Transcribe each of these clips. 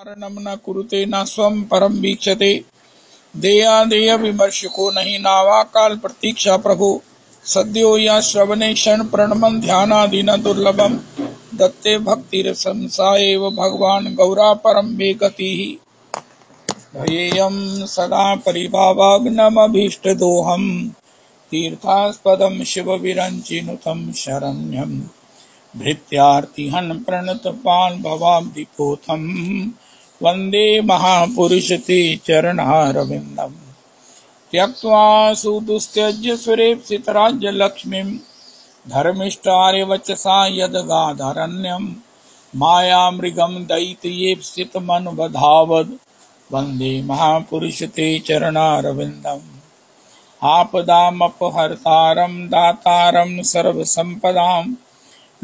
कारणं न कुरुते न स्वं परम वीक्षते। देयादेय विमर्शको नहीं नावा काल प्रतीक्षा प्रभु। सद्यो या श्रवणे क्षण प्रणमन ध्यानादीन दुर्लभम। दत्ते भक्तिरसं सा एव भगवान गौरा परम मे गतिः। ध्येयं सदा परिभावाग्नमभीष्टदोहम्। तीर्थास्पदं शिवविरञ्चिनुतं शरण्यम्। भृत्यार्तिहन् प्रणतपान् भवाब्धिपोथम्। वन्दे महापुरुष ते चरणारविन्दम्। त्यक्त्वा सुदुस्त्यज्य सुरेप्सितराज्यलक्ष्मीम्। धर्मिष्ठार्यवचसा यदगाधरण्यम्। मायामृगम् दैत्येप्सितमनुबधावद्। वन्दे महापुरुष ते चरणारविन्दम्। आपदामपहर्तारं दातारं सर्वसम्पदाम्।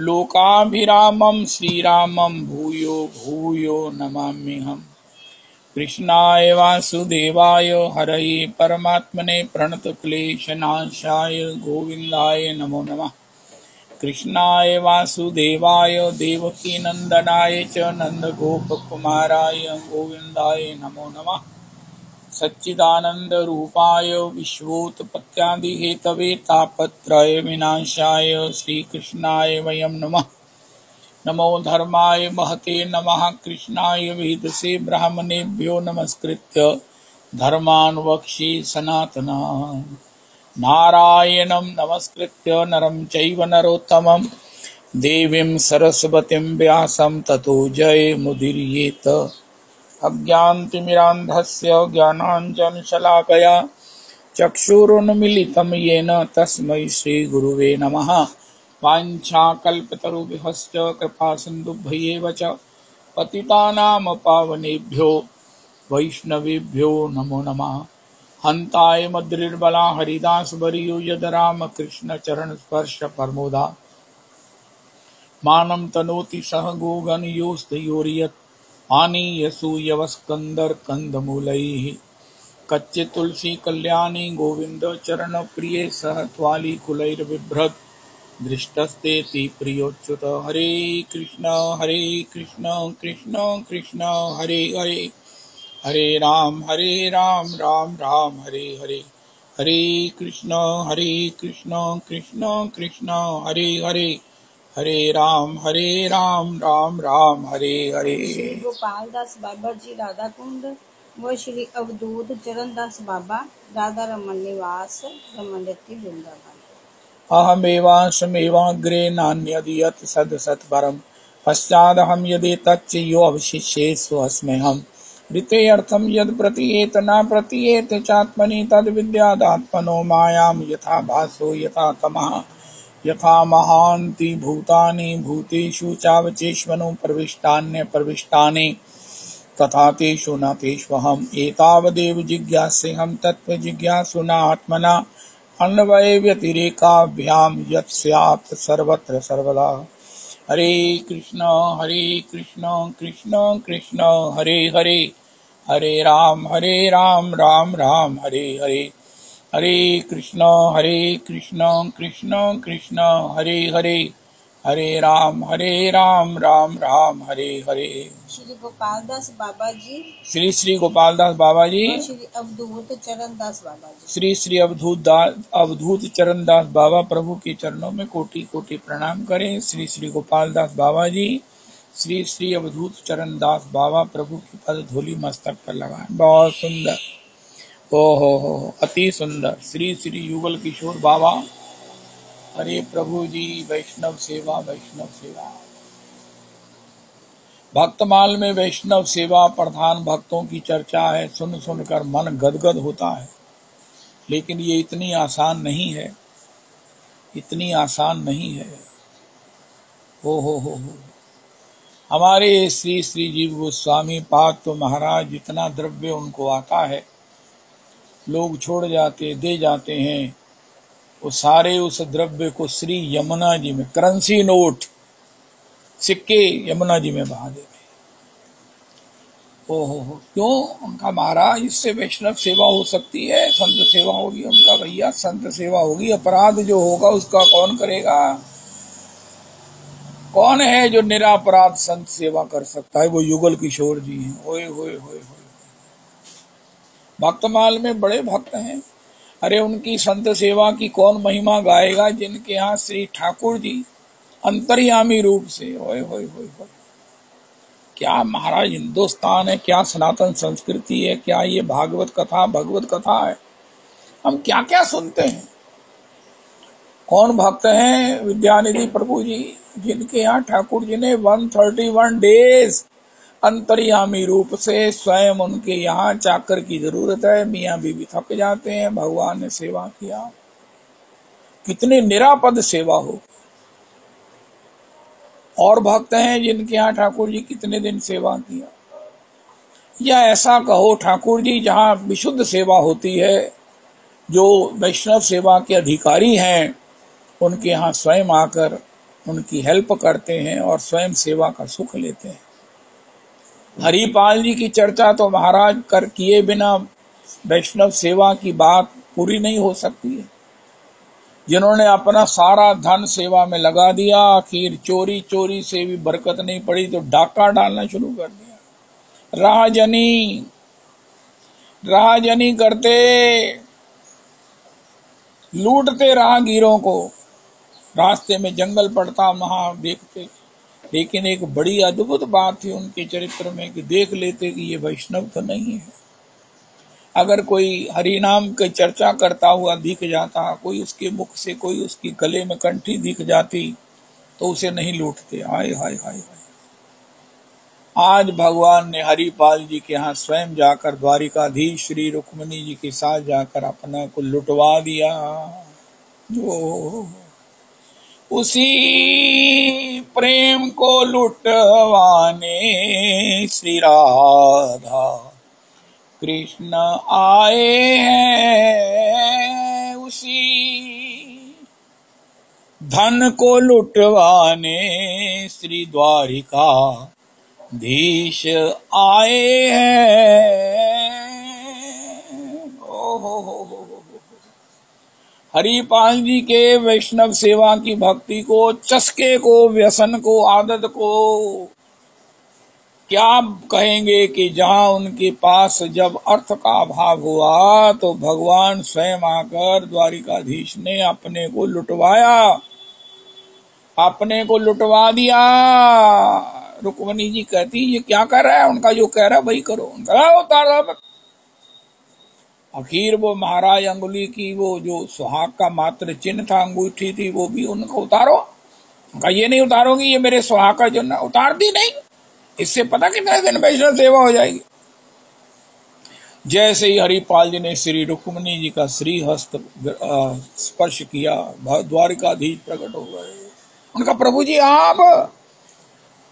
लोकाभिरामं श्रीरामं भूयो भूयो नमाम्यहम्। कृष्णाय वासुदेवाय हरये परमात्मने प्रणतक्लेशनाशाय गोविन्दाय नमो नमः। कृष्णाय वासुदेवाय देवकीनन्दनाय च नन्दगोपकुमाराय गोविन्दाय नमो नमः। सच्चिदानन्दरूपाय विश्वोत्पत्त्यादिहेतवे तापत्रय विनाशाय श्रीकृष्णाय वयं नमः। नमो धर्माय महते नमः। कृष्णाय वेदसे ब्राह्मणेभ्यो नमस्कृत्य धर्मान् वक्ष्ये सनातनम्। नारायणं नमस्कृत्य नरं चैव नरोत्तमं। देवीं सरस्वतीं व्यासं ततो जयमुदीरयेत्। अज्ञानतिमिरान्धस्य ज्ञानाञ्जनशलाकया चक्षुरुन्मीलितं येन तस्मै श्रीगुरुवे नमः। वाञ्छाकल्पतरुभ्यश्च कृपासिन्धुभ्येव च पतितानां पावनेभ्यो वैष्णवेभ्यो नमो नमः। हन्ताय मद्रिर्बला हरिदासवर्यो यद रामकृष्ण चरण स्पर्श परमोदा। मानं तनोति सह गोगन योस्तयोर्यत्। आनीयसूयवस्कन्दर कंदमूलैः। कच्चे तुलसी कल्याणी गोविंद चरण प्रिय सह त्वाली कुलैर्बिभ्रत्। दृष्टस्तेति प्रियोच्युत। हरे कृष्ण कृष्ण कृष्ण हरे हरे। हरे राम राम राम हरे हरे। हरे कृष्ण कृष्ण कृष्ण हरे हरे। हरे राम राम राम हरे हरे। श्री गोपाल दास बाबा जी राधा कुंड व श्री अवधूत चरण दास बाबा राधा रमन निवास रमणती वृंदावन। अहमेवांशमेवाग्रे नान्यद्यत् सदसत्परम्। पश्चादहं यदि तच्च यो अवशिष्येषु अस्म्यहम्। ऋतेऽर्थं यद् प्रतीयेत न प्रतीयेत चात्मनि तद्विद्यादात्मनो मायां यथा भासो यथा तमः। यथा महान्ति भूतानि भूतेषु चावचेष्वनु प्रविष्टान्यप्रविष्टानि। तथा तेषु न तेष्वहम्। एतावदेव जिज्ञास्यहं तत्त्वजिज्ञासुना आत्मना। अन्वय व्यतिरेकाभ्यां यत् स्यात् सर्वत्र सर्वदा। हरे कृष्ण कृष्ण कृष्ण हरे हरे। हरे राम राम राम हरे हरे। हरे कृष्ण कृष्ण कृष्ण हरे हरे। हरे राम राम राम हरे हरे। श्री गोपाल दास बाबा जी श्री गोपाल दास बाबा जी व श्री अवधूत चरण दास बाबा जी। श्री अवधूत चरण दास बाबा प्रभु के चरणों में कोटि कोटि प्रणाम करें। श्री गोपाल दास बाबा जी श्री अवधूत चरण दास बाबा प्रभु की पद धूलि मस्तक पर लगाएं। बहुत सुंदर। ओ हो अति सुंदर। श्री युगल किशोर बाबा। अरे प्रभु जी वैष्णव सेवा वैष्णव सेवा। भक्तमाल में वैष्णव सेवा प्रधान भक्तों की चर्चा है। सुन सुनकर मन गदगद होता है। लेकिन ये इतनी आसान नहीं है। इतनी आसान नहीं है। हो हमारे श्री जीव गोस्वामी पाद तो महाराज जितना द्रव्य उनको आता है लोग छोड़ जाते दे जाते हैं। वो सारे उस द्रव्य को श्री यमुना जी में करेंसी नोट सिक्के यमुना जी में बहा देते। ओहो क्यों? उनका महाराज इससे वैष्णव सेवा हो सकती है, संत सेवा होगी। उनका भैया संत सेवा होगी, अपराध जो होगा उसका कौन करेगा? कौन है जो निरापराध संत सेवा कर सकता है? वो युगल किशोर जी हैं। ओए होए होए होए, भक्तमाल में बड़े भक्त हैं। अरे उनकी संत सेवा की कौन महिमा गाएगा, जिनके यहाँ श्री ठाकुर जी अंतर्यामी रूप से। ओए होए होए होए, क्या महाराज हिंदुस्तान है, क्या सनातन संस्कृति है, क्या ये भागवत कथा भगवत कथा है। हम क्या क्या सुनते हैं। कौन भक्त हैं? विद्यानिधि प्रभु जी, जिनके यहाँ ठाकुर जी ने 131 डेज अंतर्यामी रूप से स्वयं उनके यहाँ चाकर की जरूरत है। मियाँ बीबी थक जाते हैं, भगवान ने सेवा किया। कितनी निरापद सेवा हो। और भक्त हैं जिनके यहाँ ठाकुर जी कितने दिन सेवा किया। या ऐसा कहो, ठाकुर जी जहाँ विशुद्ध सेवा होती है, जो वैष्णव सेवा के अधिकारी हैं, उनके यहाँ स्वयं आकर उनकी हेल्प करते हैं और स्वयं सेवा का सुख लेते हैं। हरिपाल जी की चर्चा तो महाराज कर किए बिना वैष्णव सेवा की बात पूरी नहीं हो सकती है। जिन्होंने अपना सारा धन सेवा में लगा दिया, आखिर चोरी चोरी से भी बरकत नहीं पड़ी तो डाका डालना शुरू कर दिया। राहजनी करते, लूटते राहगीरों को। रास्ते में जंगल पड़ता, वहां देखते। लेकिन एक बड़ी अद्भुत बात थी उनके चरित्र में कि देख लेते कि ये वैष्णव तो नहीं है। अगर कोई हरिनाम की चर्चा करता हुआ दिख जाता, कोई उसके मुख से, कोई उसकी गले में कंठी दिख जाती, तो उसे नहीं लूटते। हाय हाय हाय हाय। आज भगवान ने हरिपाल जी के यहाँ स्वयं जाकर द्वारिकाधीश श्री रुक्मिणी जी के साथ जाकर अपना को लुटवा दिया। उसी प्रेम को लुटवाने श्री राधा कृष्ण आए हैं। उसी धन को लुटवाने श्री द्वारिका धीश आए हैं। ओ हो। हरिपाल जी के वैष्णव सेवा की भक्ति को, चस्के को, व्यसन को, आदत को क्या कहेंगे कि जहां उनके पास जब अर्थ का अभाव हुआ तो भगवान स्वयं आकर द्वारिकाधीश ने अपने को लुटवाया, अपने को लुटवा दिया। रुक्मिणी जी कहती ये क्या कर रहा है? उनका जो कह रहा है वही करो। उनका उतार। आखिर वो महाराज अंगुली की वो जो सुहाग का मात्र चिन्ह था, अंगूठी थी, वो भी उनको उतारो। उनका ये नहीं उतारोगी, ये मेरे सुहाग का चिन्ह। उतार दी नहीं। इससे पता कितने दिन वैष्णव सेवा हो जाएगी। जैसे ही हरिपाल जी ने श्री रुक्मिणी जी का श्री हस्त स्पर्श किया, द्वारिकाधीश प्रकट हो गए। उनका प्रभु जी आप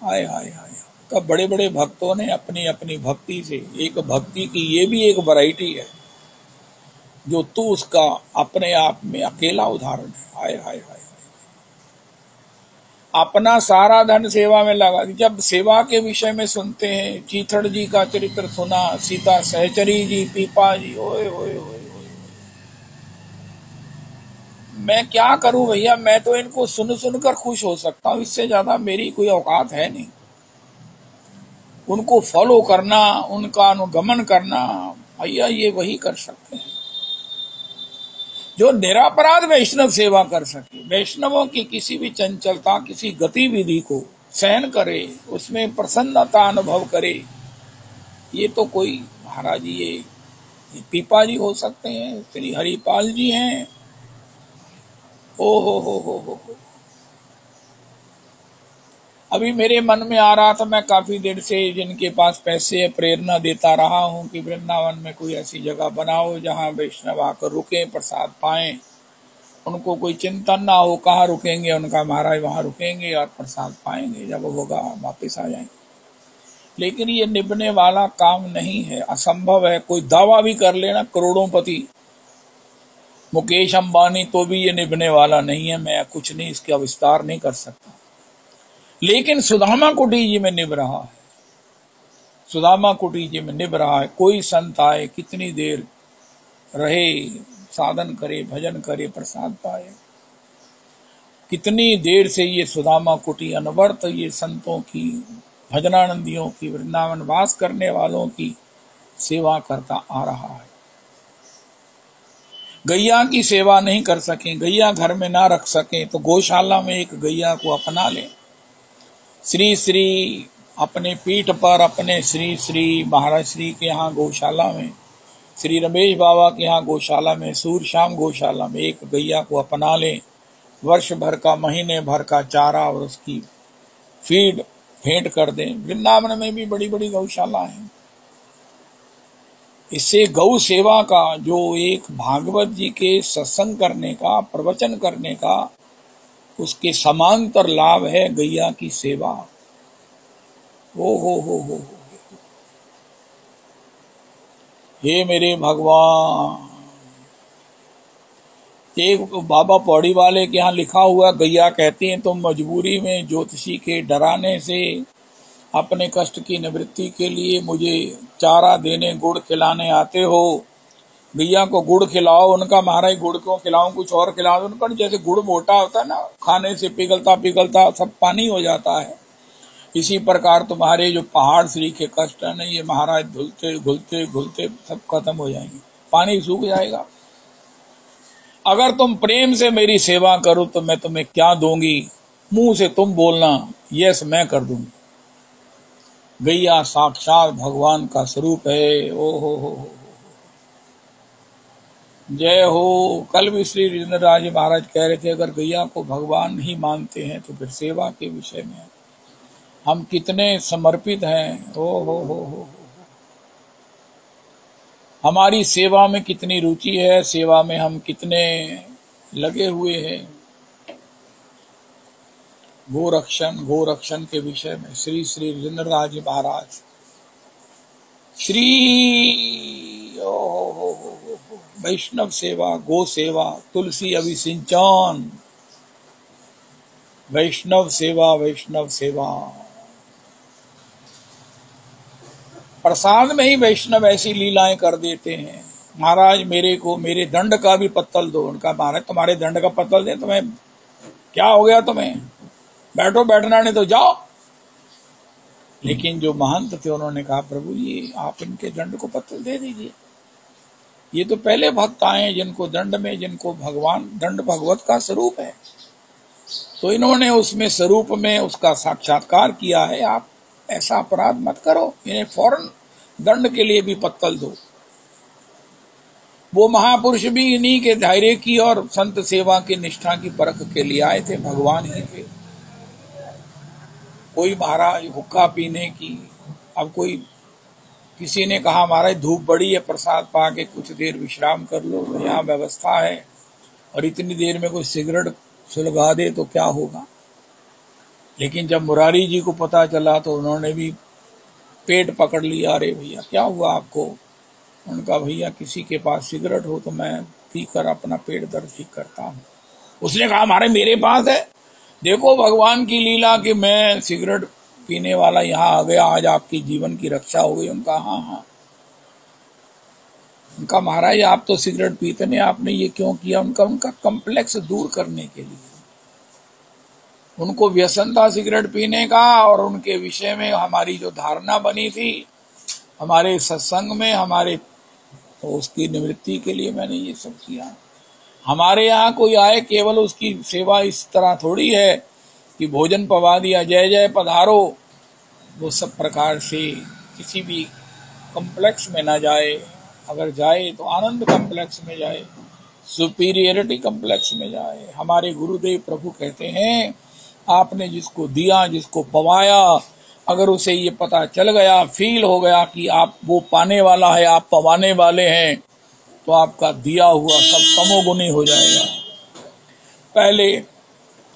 आए हाय हाय। कब बड़े बड़े भक्तों ने अपनी अपनी भक्ति से, एक भक्ति की ये भी एक वैरायटी है जो तू उसका अपने आप में अकेला उदाहरण है। हाय हाय हाय। अपना सारा धन सेवा में लगा। जब सेवा के विषय में सुनते हैं, चीथड़ जी का चरित्र सुना, सीता सहचरी जी, पीपा जी, ओए ओए ओए। मैं क्या करूं भैया, मैं तो इनको सुन सुनकर खुश हो सकता हूं, इससे ज्यादा मेरी कोई औकात है नहीं। उनको फॉलो करना, उनका अनुगमन करना, भैया ये वही कर सकते हैं जो निरापराध वैष्णव सेवा कर सके। वैष्णवों की किसी भी चंचलता, किसी गतिविधि को सहन करे, उसमें प्रसन्नता अनुभव करे। ये तो कोई महाराज ये पीपा जी हो सकते हैं, श्री हरिपाल जी हैं। ओ हो। अभी मेरे मन में आ रहा था, मैं काफी देर से जिनके पास पैसे प्रेरणा देता रहा हूं कि वृंदावन में कोई ऐसी जगह बनाओ जहां वैष्णव आकर रुके, प्रसाद पाएं, उनको कोई चिंतन ना हो कहाँ रुकेंगे। उनका महाराज वहां रुकेंगे और प्रसाद पाएंगे, जब होगा वापस आ जाएंगे। लेकिन ये निभने वाला काम नहीं है, असंभव है। कोई दावा भी कर लेना, करोड़ोंपति मुकेश अंबानी, तो भी ये निभने वाला नहीं है। मैं कुछ नहीं इसका विस्तार नहीं कर सकता। लेकिन सुदामा कुटी जी में निभ रहा है, सुदामा कुटी जी में निभ रहा है। कोई संत आए, कितनी देर रहे, साधन करे, भजन करे, प्रसाद पाए। कितनी देर से ये सुदामा कुटी अनवर्त ये संतों की, भजनानंदियों की, वृंदावन वास करने वालों की सेवा करता आ रहा है। गैया की सेवा नहीं कर सकें, गैया घर में ना रख सकें, तो गौशाला में एक गैया को अपना लें। श्री श्री अपने पीठ पर, अपने श्री श्री महाराज श्री के यहाँ गौशाला में, श्री रमेश बाबा के यहाँ गौशाला में, सूर श्याम गौशाला में एक गैया को अपना लें। वर्ष भर का, महीने भर का चारा और उसकी फीड भेंट कर दें। वृंदावन में भी बड़ी बड़ी गौशाला है। इससे गौ सेवा का जो एक भागवत जी के सत्संग करने का, प्रवचन करने का, उसके समांतर लाभ है गैया की सेवा। हो। हे मेरे भगवान, एक बाबा पौड़ी वाले के यहाँ लिखा हुआ, गैया कहती हैं तुम मजबूरी में ज्योतिषी के डराने से अपने कष्ट की निवृत्ति के लिए मुझे चारा देने, गुड़ खिलाने आते हो। गैया को गुड़ खिलाओ। उनका महाराज गुड़ क्यों खिलाऊं, कुछ और खिला दो। उनका जैसे गुड़ मोटा होता है ना, खाने से पिघलता पिघलता सब पानी हो जाता है, इसी प्रकार तुम्हारे जो पहाड़ श्री के कष्ट है ना, ये महाराज धुलते घुलते घुलते सब खत्म हो जाएंगे, पानी सूख जाएगा। अगर तुम प्रेम से मेरी सेवा करो तो मैं तुम्हें क्या दूंगी, मुंह से तुम बोलना यस मैं कर दूंगी। गैया साक्षात भगवान का स्वरूप है। ओ हो। जय हो। कल भी श्री राजेंद्र जी महाराज कह रहे थे, अगर गैया को भगवान ही मानते हैं तो फिर सेवा के विषय में हम कितने समर्पित हैं। ओ हो। हमारी सेवा में कितनी रुचि है, सेवा में हम कितने लगे हुए हैं। गोरक्षण के विषय में श्री श्री राजेंद्र जी महाराज श्री वैष्णव सेवा, गो सेवा, तुलसी अभिसिंचन, वैष्णव सेवा। प्रसाद में ही वैष्णव ऐसी लीलाएं कर देते हैं। महाराज मेरे को मेरे दंड का भी पत्तल दो। उनका महाराज तुम्हारे दंड का पत्तल दे, तुम्हें क्या हो गया, तुम्हें बैठो, बैठना नहीं तो जाओ। लेकिन जो महंत थे उन्होंने कहा, प्रभु ये आप इनके दंड को पत्तल दे दीजिए। ये तो पहले भक्त आए जिनको दंड में, जिनको भगवान दंड भगवत का स्वरूप है, तो इन्होंने उसमें स्वरूप में उसका साक्षात्कार किया है। आप ऐसा अपराध मत करो, इन्हें फौरन दंड के लिए भी पत्तल दो। वो महापुरुष भी इन्हीं के धैर्य की और संत सेवा की निष्ठा की परख के लिए आए थे, भगवान ही थे। कोई महाराज हुक्का पीने की, अब कोई किसी ने कहा महाराज धूप बड़ी है, प्रसाद पाके कुछ देर विश्राम कर लो, यहाँ व्यवस्था है, और इतनी देर में कोई सिगरेट सुलगा दे तो क्या होगा। लेकिन जब मुरारी जी को पता चला तो उन्होंने भी पेट पकड़ लिया। अरे भैया क्या हुआ आपको? उनका भैया किसी के पास सिगरेट हो तो मैं पीकर अपना पेट दर्द ठीक करता हूँ। उसने कहा हमारे मेरे पास है, देखो भगवान की लीला कि मैं सिगरेट पीने वाला यहाँ आ गया, आज आपकी जीवन की रक्षा हो गई। उनका हाँ। उनका महाराज आप तो सिगरेट पीते नहीं, आपने ये क्यों किया? उनका कम्प्लेक्स दूर करने के लिए, उनको व्यसन था सिगरेट पीने का, और उनके विषय में हमारी जो धारणा बनी थी हमारे सत्संग में, हमारे तो उसकी निवृत्ति के लिए मैंने ये सब किया। हमारे यहाँ कोई आए केवल उसकी सेवा इस तरह थोड़ी है कि भोजन पवा दिया, जय जय पधारो। वो सब प्रकार से किसी भी कम्प्लेक्स में ना जाए, अगर जाए तो आनंद कम्प्लेक्स में जाए, सुपीरियरिटी कम्प्लेक्स में जाए। हमारे गुरुदेव प्रभु कहते हैं आपने जिसको दिया, जिसको पवाया, अगर उसे ये पता चल गया, फील हो गया कि आप वो पाने वाला है, आप पवाने वाले हैं, तो आपका दिया हुआ सब तमोगुनी हो जाएगा। पहले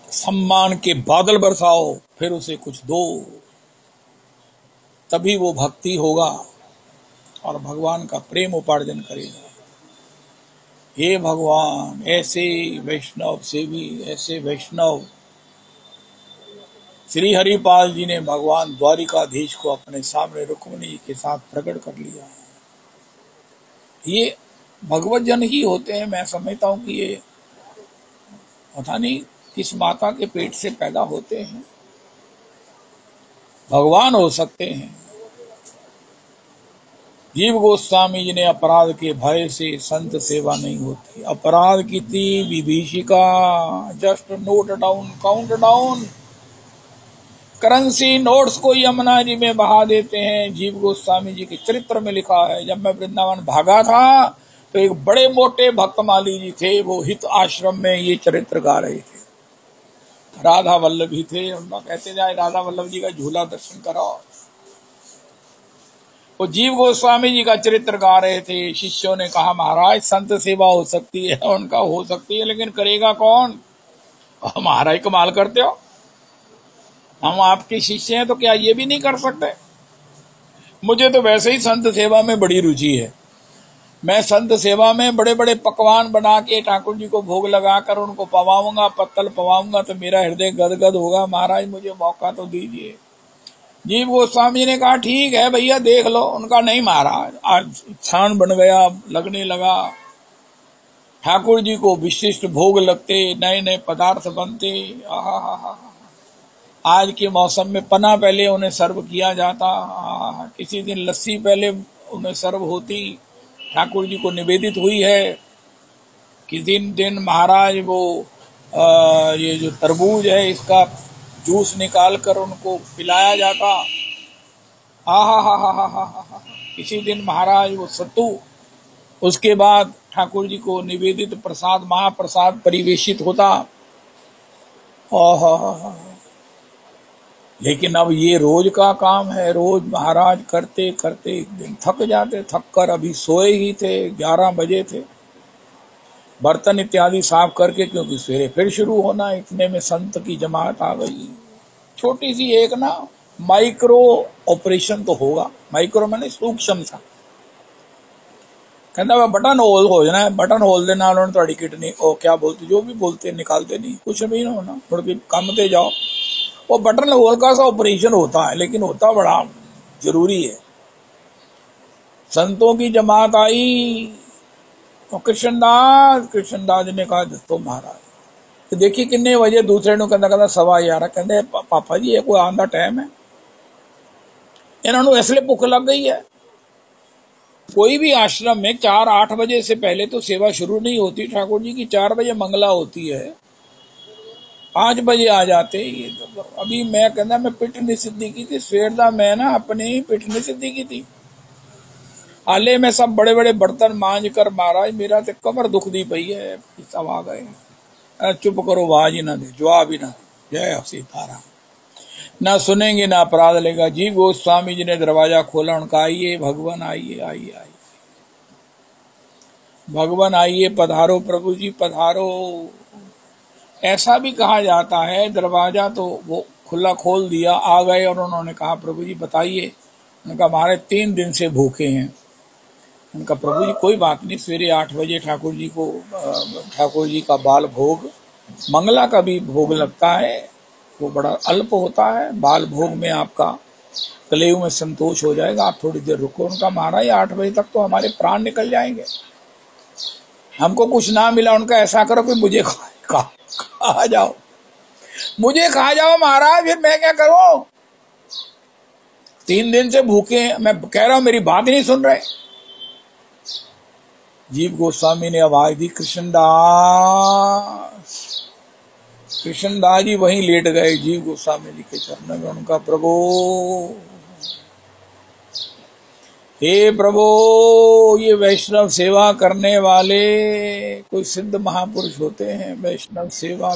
सम्मान के बादल बरसाओ, फिर उसे कुछ दो, तभी वो भक्ति होगा और भगवान का प्रेम उपार्जन करेगा। हे भगवान, ऐसे वैष्णव सेवी, ऐसे वैष्णव श्री हरिपाल जी ने भगवान द्वारिकाधीश को अपने सामने रुक्मिणी जी के साथ प्रकट कर लिया है। ये भगवत जन ही होते हैं। मैं समझता हूँ कि ये पता नहीं किस माता के पेट से पैदा होते हैं, भगवान हो सकते हैं। जीव गोस्वामी जी ने अपराध के भय से संत सेवा नहीं होती। अपराध की थी विभीषिका, just note down, count down, currency notes को यमुना जी में बहा देते हैं। जीव गोस्वामी जी के चरित्र में लिखा है, जब मैं वृंदावन भागा था तो एक बड़े मोटे भक्तमाली जी थे, वो हित आश्रम में ये चरित्र गा रहे थे। राधा वल्लभी थे, उनका कहते जाए राधा वल्लभ जी का झूला दर्शन कराओ। वो जीव गोस्वामी जी का चरित्र गा रहे थे। शिष्यों ने कहा महाराज संत सेवा हो सकती है, उनका हो सकती है, लेकिन करेगा कौन? महाराज कमाल करते हो, हम आपके शिष्य हैं तो क्या ये भी नहीं कर सकते? मुझे तो वैसे ही संत सेवा में बड़ी रुचि है। मैं संत सेवा में बड़े बड़े पकवान बना के ठाकुर जी को भोग लगाकर उनको पवाऊंगा, पत्तल पवाऊंगा तो मेरा हृदय गदगद होगा। महाराज मुझे मौका तो दीजिए। जीव गोस्वामी ने कहा ठीक है भैया देख लो। उनका नहीं महाराज, आज क्षण बन गया, लगने लगा। ठाकुर जी को विशिष्ट भोग लगते, नए नए पदार्थ बनते। आज के मौसम में पना पहले उन्हें सर्व किया जाता, किसी दिन लस्सी पहले उन्हें सर्व होती, ठाकुर जी को निवेदित हुई है। किसी दिन महाराज वो ये जो तरबूज है इसका जूस निकाल कर उनको पिलाया जाता। हा। किसी दिन महाराज वो सत्तू, उसके बाद ठाकुर जी को निवेदित प्रसाद, महाप्रसाद परिवेशित होता। लेकिन अब ये रोज का काम है, रोज महाराज करते करते एक दिन थक जाते, थक कर अभी सोए ही थे, 11 बजे थे। बर्तन इत्यादि साफ करके, क्योंकि सवेरे फिर शुरू होना, इतने में संत की जमात आ गई। छोटी सी एक ना माइक्रो ऑपरेशन तो होगा, माइक्रो मैंने सूक्ष्म सा, कहता बटन होल हो जाना, बटन होल देना उन्होंने थोड़ी किडनी ओ क्या बोलते, जो भी बोलते निकालते नहीं, कुछ भी ना होना, थोड़ी भी काम दे जाओ। वो बटन होल का सा ऑपरेशन होता है, लेकिन होता बड़ा जरूरी है। संतों की जमात आई तो कृष्णदास जी ने कहा दस्तो महाराज देखिए किन्ने बजे, दूसरे ने कहता 11:15, कहते पापा जी ये कोई आंधा टाइम है, इन्होंने इसलिए भुख लग गई है। कोई भी आश्रम में 4-8 बजे से पहले तो सेवा शुरू नहीं होती ठाकुर जी की, 4 बजे मंगला होती है, 5 बजे आ जाते। ये तो अभी मैं कहना मैं पिठ नहीं सिद्धि की थी, सवेर दा मैं ना अपनी ही पिठ नहीं सिद्धि की थी। हाले में सब बड़े बड़े बर्तन मांझ कर महाराज मेरा तो कमर दुख दी पई है, सब आ गए। चुप करो, आवाज ही ना दे, जवाब ही ना दे, जय सीताराम। ना सुनेंगे ना अपराध लेगा। जी गोस्वामी जी ने दरवाजा खोला, उनका आइए भगवान, आइए आइए आइए भगवान, आइए पधारो प्रभु जी पधारो। ऐसा भी कहा जाता है, दरवाजा तो वो खुला खोल दिया, आ गए और उन्होंने कहा प्रभु जी बताइए। उनका हमारे 3 दिन से भूखे हैं। उनका प्रभु जी कोई बात नहीं, सवेरे 8 बजे ठाकुर जी का बाल भोग, मंगला का भी भोग लगता है, वो बड़ा अल्प होता है, बाल भोग में आपका कलेव में संतोष हो जाएगा, आप थोड़ी देर रुको। उनका महाराज 8 बजे तक तो हमारे प्राण निकल जाएंगे, हमको कुछ ना मिला। उनका ऐसा करो कि मुझे खा जाओ, मुझे खा जाओ महाराज, फिर मैं क्या करूं? 3 दिन से भूखे हैं, मैं कह रहा हूं मेरी बात ही नहीं सुन रहे। जीव गोस्वामी ने आवाज दी कृष्णदास जी वहीं लेट गए जीव गोस्वामी जी के चरणों में। उनका प्रभु, हे प्रभु, ये वैष्णव सेवा करने वाले कोई सिद्ध महापुरुष होते हैं। वैष्णव सेवा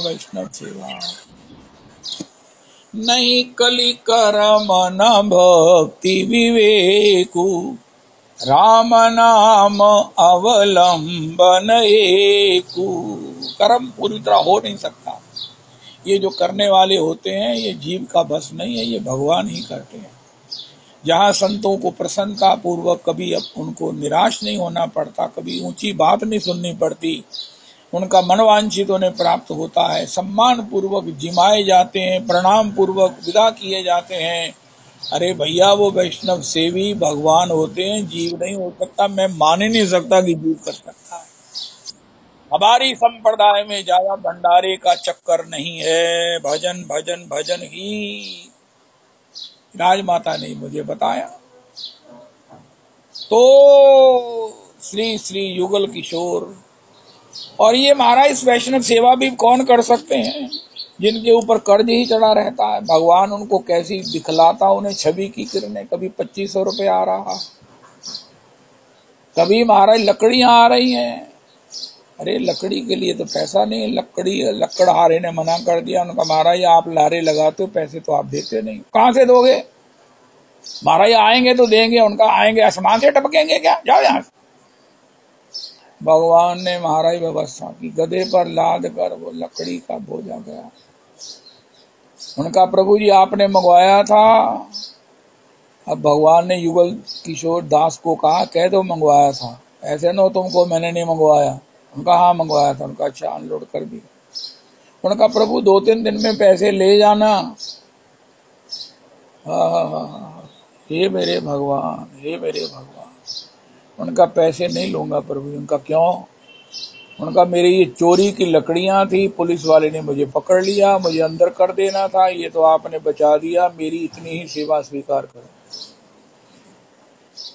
नहीं कली करम न भक्ति विवेकु, राम नाम अवलंबन एकु। कर्म पूरी तरह हो नहीं सकता, ये जो करने वाले होते हैं ये जीव का बस नहीं है, ये भगवान ही करते हैं। जहाँ संतों को प्रसन्नता पूर्वक, कभी उनको निराश नहीं होना पड़ता, कभी ऊंची बात नहीं सुननी पड़ती, उनका मनवांछित उन्हें प्राप्त होता है, सम्मान पूर्वक जिमाए जाते हैं, प्रणाम पूर्वक विदा किए जाते हैं। अरे भैया वो वैष्णव सेवी भगवान होते हैं, जीव नहीं हो सकता। मैं मान ही नहीं सकता कि जीव कर सकता है। हमारी संप्रदाय में ज्यादा भंडारे का चक्कर नहीं है, भजन भजन भजन ही। राजमाता ने मुझे बताया। तो श्री श्री युगल किशोर, और ये महाराज इस वैष्णव सेवा भी कौन कर सकते हैं जिनके ऊपर कर्ज ही चढ़ा रहता है। भगवान उनको कैसी दिखलाता, उन्हें छवि की किरणें, कभी 2500 रुपये आ रहा, कभी महाराज लकड़ियां आ रही हैं। अरे लकड़ी के लिए तो पैसा नहीं, लकड़हारे ने मना कर दिया। उनका महाराज आप लारे लगाते हो, पैसे तो आप देते नहीं, कहां से दोगे? महाराज आएंगे तो देंगे। उनका आएंगे आसमान से टपकेंगे क्या, जाओ यहां से। भगवान ने महाराज व्यवस्था की, गधे पर लाद कर वो लकड़ी का बोझा गया। उनका प्रभु जी आपने मंगवाया था। अब भगवान ने युगल किशोर दास को कहा, कह दो मंगवाया था, ऐसे न तुमको मैंने नहीं मंगवाया। उनका हाँ मंगवाया था। उनका अच्छा अनलोड कर दिया। उनका प्रभु 2-3 दिन में पैसे ले जाना। हे मेरे भगवान, हे मेरे भगवान। उनका पैसे नहीं लूंगा प्रभु। उनका क्यों? उनका मेरी ये चोरी की लकड़ियां थी, पुलिस वाले ने मुझे पकड़ लिया, मुझे अंदर कर देना था, ये तो आपने बचा दिया, मेरी इतनी ही सेवा स्वीकार करो।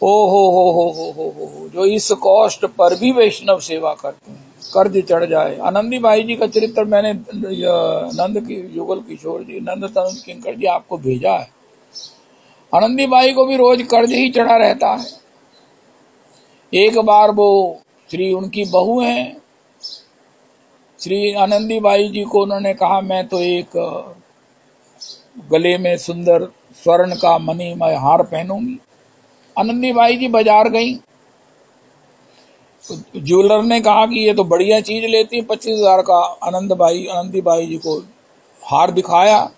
ओ हो, जो इस कॉस्ट पर भी वैष्णव सेवा करते हैं, कर्ज चढ़ जाए। आनंदी भाई जी का चरित्र मैंने नंद की युगल किशोर जी, नंद तनुज किंकर जी आपको भेजा है। आनंदी बाई को भी रोज कर्ज ही चढ़ा रहता है। एक बार वो श्री उनकी बहू हैं, श्री आनंदी बाई जी को उन्होंने कहा, मैं तो एक गले में सुंदर स्वर्ण का मणिमय हार पहनूंगी। आनंदी बाई जी बाजार गई, ज्वेलर ने कहा कि ये तो बढ़िया चीज लेती, 25,000 का आनंदी बाई जी को हार दिखाया।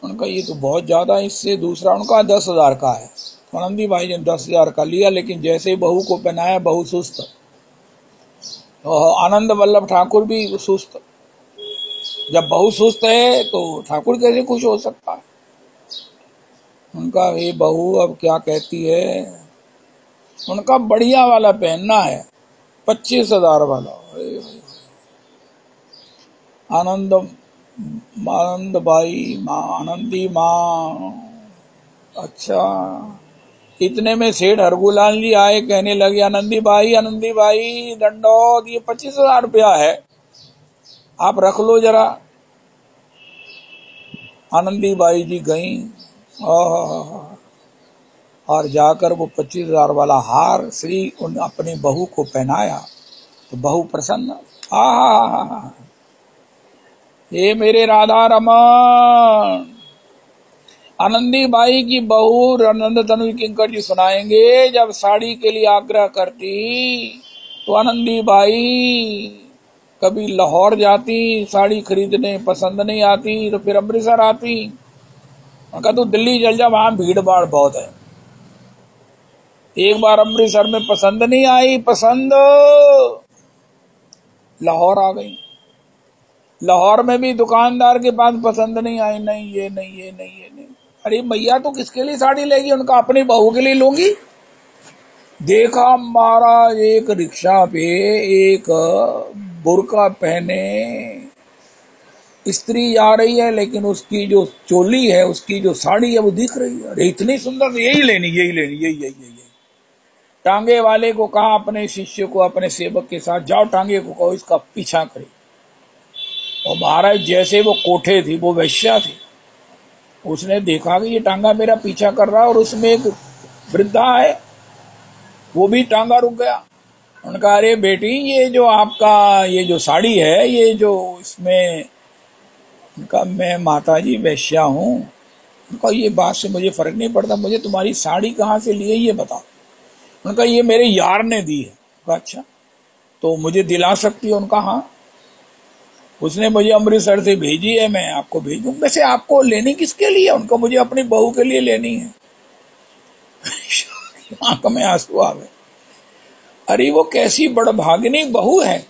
उनका ये तो बहुत ज्यादा, इससे दूसरा उनका 10,000 का है। आनंदी बाई जी ने 10,000 का लिया, लेकिन जैसे बहू को पहनाया बहू सुस्त। आनंद वल्लभ ठाकुर भी सुस्त। जब बहू सुस्त है तो ठाकुर कैसे खुश हो सकता है? उनका ये बहू अब क्या कहती है, उनका बढ़िया वाला पहनना है, 25,000 वाला। आनंद बाई माँ, आनंदी माँ। अच्छा, इतने में सेठ हरगुलाल जी आए, कहने लगे, आनंदी बाई दंडौत, ये 25,000 रुपया है, आप रख लो जरा। आनंदी बाई जी गई और जाकर वो 25,000 वाला हार श्री उन अपनी बहू को पहनाया तो बहू प्रसन्न। ये मेरे राधा रमन। आनंदी बाई की बहू नंद तनुज किंकर जी सुनाएंगे, जब साड़ी के लिए आग्रह करती तो आनंदी बाई कभी लाहौर जाती साड़ी खरीदने, पसंद नहीं आती तो फिर अमृतसर आती। उनका तो दिल्ली चल जा, वहां भीड़ भाड़ बहुत है। एक बार अमृतसर में पसंद नहीं आई, पसंद लाहौर आ गई। लाहौर में भी दुकानदार के पास पसंद नहीं आई, नहीं ये नहीं ये नहीं ये नहीं। अरे भैया तो किसके लिए साड़ी लेगी? उनका अपनी बहू के लिए लूंगी। देखा महाराज, एक रिक्शा पे एक बुर्का पहने स्त्री जा रही है, लेकिन उसकी जो चोली है, उसकी जो साड़ी है वो दिख रही है। अरे इतनी सुंदर, यही लेनी यही। टांगे वाले को कहा अपने शिष्य को, अपने सेवक के साथ, जाओ टांगे को कहो इसका पीछा करे। और महाराज जैसे वो कोठे थी, वो वैश्या थी, उसने देखा कि ये टांगा मेरा पीछा कर रहा है, और उसमें एक वृद्धा है, वो भी टांगा रुक गया। उनका, अरे बेटी, ये जो आपका ये जो साड़ी है, ये जो इसमें, उनका, मैं माताजी वैश्या हूँ। उनका, ये बात से मुझे फर्क नहीं पड़ता, मुझे तुम्हारी साड़ी कहाँ से ली है ये बताओ। उनका, ये मेरे यार ने दी है। उनका, अच्छा, तो मुझे दिला सकती है? उनका, हाँ, उसने मुझे अमृतसर से भेजी है, मैं आपको भेज दूं। वैसे आपको लेनी किसके लिए? उनका, मुझे अपनी बहू के लिए लेनी है। आंख में आंसू आ गए। अरे वो कैसी बड़भागिनी बहू है।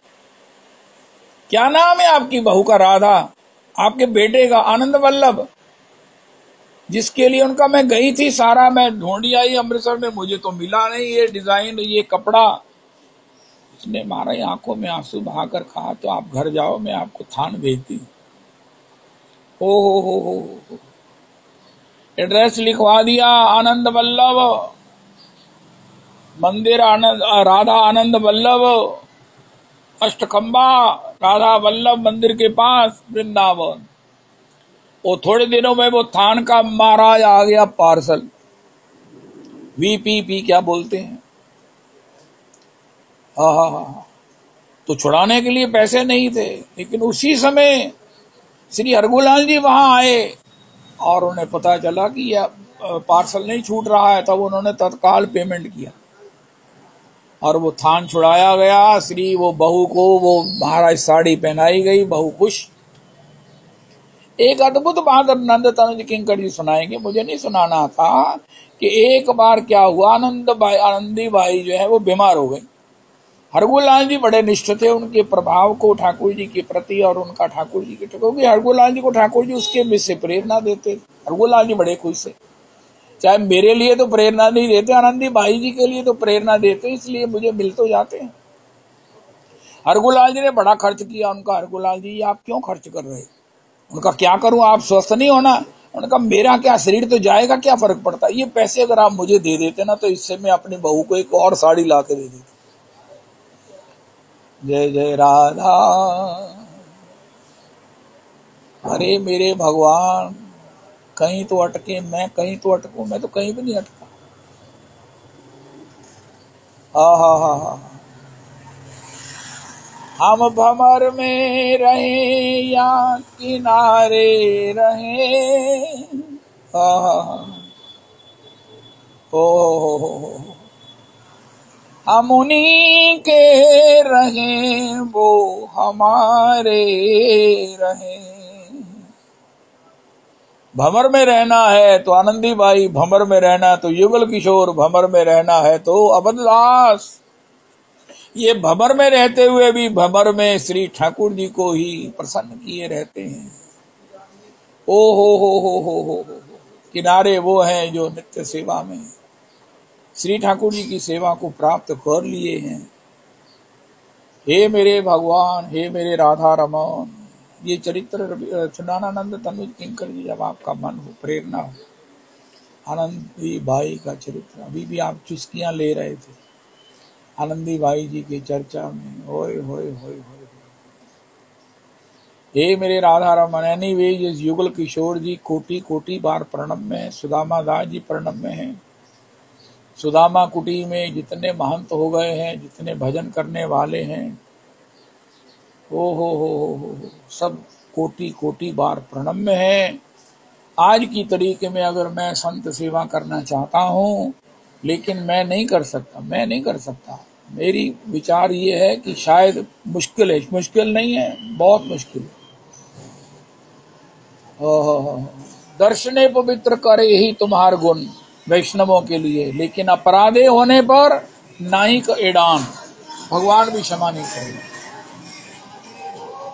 क्या नाम है आपकी बहू का? राधा। आपके बेटे का आनंद वल्लभ, जिसके लिए उनका मैं गई थी, सारा मैं ढूंढी आई अमृतसर में, मुझे तो मिला नहीं। ये डिजाइन, ये कपड़ा, उसने मारा आंखों में आंसू बहाकर कहा, तो आप घर जाओ, मैं आपको थान भेजती हूँ। ओ हो, एड्रेस लिखवा दिया, आनंद वल्लभ मंदिर, आनंद राधा आनंद वल्लभ अष्टखंबा राधा वल्लभ मंदिर के पास वृंदावन। वो थोड़े दिनों में वो थान का महाराज आ गया पार्सल, वीपीपी क्या बोलते हैं। हाँ, तो छुड़ाने के लिए पैसे नहीं थे, लेकिन उसी समय श्री हरगोलाल जी वहां आए और उन्हें पता चला कि यह पार्सल नहीं छूट रहा है, तब उन्होंने तत्काल पेमेंट किया और वो थान छुड़ाया गया। श्री वो बहू को वो महाराज साड़ी पहनाई गई, बहू खुश। एक अद्भुत बात नंद तनुज किंकर जी सुनाएंगे, मुझे नहीं सुनाना था, कि एक बार क्या हुआ, आनंदी बाई जो है वो बीमार हो गई। हरगोलाल जी बड़े निष्ठ थे उनके प्रभाव को ठाकुर जी के प्रति और उनका ठाकुर जी के, क्योंकि हरगोलाल जी को ठाकुर जी उसके में से प्रेरणा देते। हरगोलाल जी बड़े खुश थे, चाहे मेरे लिए तो प्रेरणा नहीं देते, आनंदी बाई जी के लिए तो प्रेरणा देते, इसलिए मुझे मिल तो जाते हैं। हरगोलाल जी ने बड़ा खर्च किया उनका। हरगोलाल जी आप क्यों खर्च कर रहे? उनका क्या करूं, आप स्वस्थ नहीं होना? उनका मेरा क्या, शरीर तो जाएगा, क्या फर्क पड़ता है, ये पैसे अगर आप मुझे दे देते ना, तो इससे मैं अपनी बहू को एक और साड़ी ला के दे देती। जय जय राधा। अरे मेरे भगवान, कहीं तो अटके, मैं कहीं तो अटकूं, मैं तो कहीं भी नहीं अटका। हा, हम भंवर में रहे या किनारे रहे, ओ हम उन्हीं के रहे, वो हमारे रहे। भंवर में रहना है तो आनंदी बाई, भंवर में रहना तो युगल किशोर, भंवर में रहना है तो अबददास। ये भंवर में रहते हुए भी भंवर में श्री ठाकुर जी को ही प्रसन्न किए रहते हैं। ओ हो, किनारे वो हैं जो नित्य सेवा में श्री ठाकुर जी की सेवा को प्राप्त कर लिए हैं। हे मेरे भगवान, हे मेरे राधा रमन, ये चरित्र चुनानानंद तनुज किंकर जी, जब आपका मन हो, प्रेरणा हो, आनंदी बाई का चरित्र, अभी भी आप चुस्कियां ले रहे थे आनंदी बाई जी की चर्चा में। होय होय होय होय, हे मेरे राधा रमन। एनीवेज युगल किशोर जी कोटि कोटि बार प्रणम में है, सुदामा दास जी प्रणम में है। सुदामा कुटी में जितने महंत हो गए हैं, जितने भजन करने वाले हैं, ओ हो, सब कोटि कोटि बार प्रणम में है। आज की तरीके में अगर मैं संत सेवा करना चाहता हूं, लेकिन मैं नहीं कर सकता। मेरी विचार ये है कि शायद मुश्किल है, मुश्किल नहीं है, बहुत मुश्किल है। दर्शने पवित्र करे ही तुम्हार गुण वैष्णवों के लिए, लेकिन अपराधे होने पर नाई का एडान, भगवान भी क्षमा नहीं करेंगे।